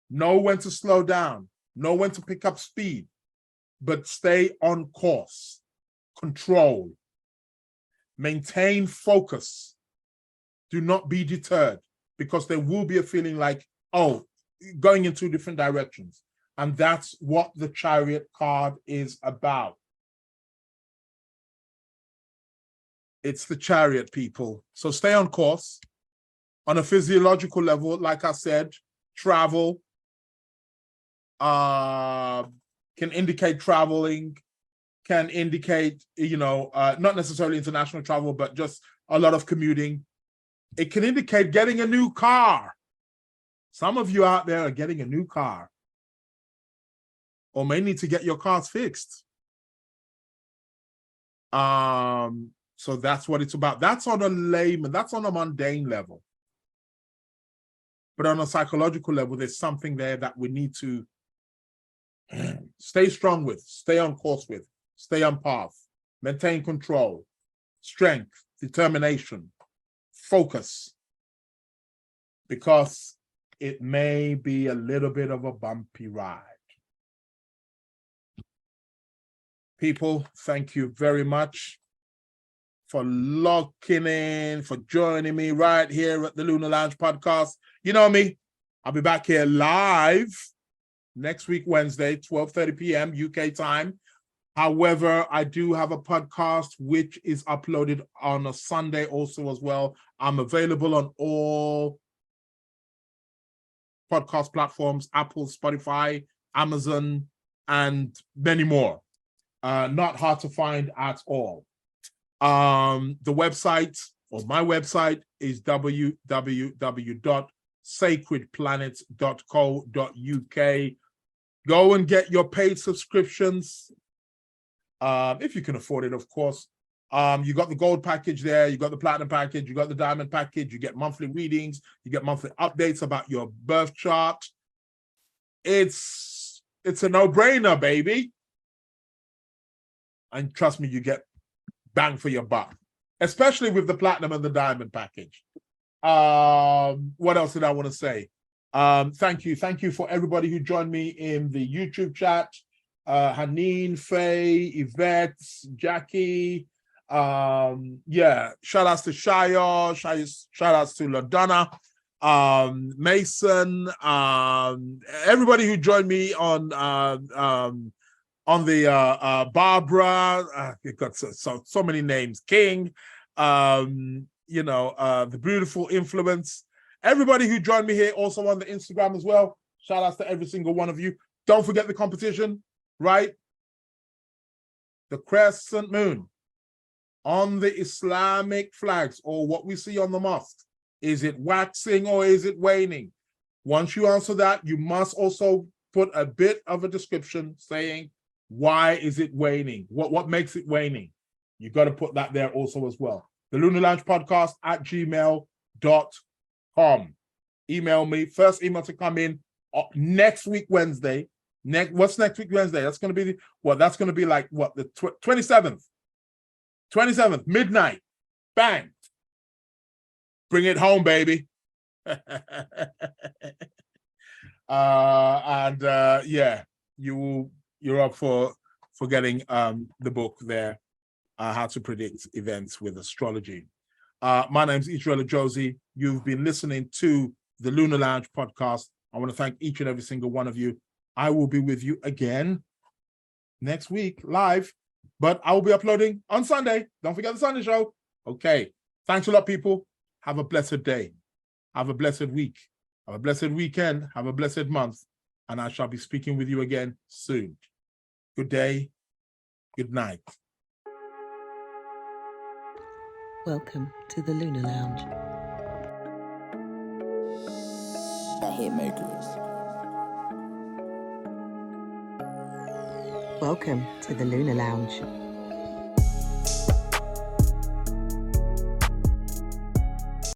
Know when to slow down. Know when to pick up speed. But stay on course. Control. Maintain focus. Do not be deterred, because there will be a feeling like, oh, going in two different directions. And that's what the Chariot card is about. It's the Chariot, people. So stay on course. On a physiological level, like I said, travel can indicate traveling, can indicate, not necessarily international travel, but just a lot of commuting. It can indicate getting a new car. Some of you out there are getting a new car, or may need to get your cars fixed. So that's what it's about. That's on a layman, that's on a mundane level. But on a psychological level, there's something there that we need to stay strong with, stay on course with, stay on path, maintain control, strength, determination, focus, because it may be a little bit of a bumpy ride. People, thank you very much for locking in, for joining me right here at the Lunar Lounge podcast. You know me, I'll be back here live next week, Wednesday, 12:30 p.m. UK time. However, I do have a podcast which is uploaded on a Sunday also as well. I'm available on all podcast platforms, Apple, Spotify, Amazon, and many more. Not hard to find at all. The website, or my website, is www.sacredplanets.co.uk. Go and get your paid subscriptions, if you can afford it, of course. You got the gold package there, you got the platinum package, you got the diamond package, you get monthly readings, you get monthly updates about your birth chart. It's a no-brainer, baby. And trust me, you get bang for your buck, especially with the platinum and the diamond package. What else did I want to say? Thank you for everybody who joined me in the YouTube chat. Haneen, Faye, Yvette, Jackie. Shout outs to Shayo, shout outs to LaDonna, Mason, everybody who joined me on the Barbara, it got so many names, King, the beautiful influence, everybody who joined me here also on the Instagram as well. Shout outs to every single one of you. Don't forget the competition, right? the crescent moon on the Islamic flags, or what we see on the mosques, is it waxing or is it waning? Once you answer that, you must also put a bit of a description saying, why is it waning? What makes it waning? You've got to put that there also as well. The Lunar Lounge Podcast at gmail.com. Email me. First email to come in next week, Wednesday. What's next week, Wednesday? That's going to be that's going to be like the 27th. 27th, midnight. Bang. Bring it home, baby. Yeah, you're up for getting the book there, How to Predict Events with Astrology. My name's Israel Josie. You've been listening to the Lunar Lounge Podcast. I want to thank each and every single one of you. I will be with you again next week live, but I will be uploading on Sunday. Don't forget the Sunday show. Okay. Thanks a lot, people. Have a blessed day. Have a blessed week. Have a blessed weekend. Have a blessed month. And I shall be speaking with you again soon. Good day. Good night. Welcome to the Lunar Lounge. The Hitmakers. Welcome to the Lunar Lounge.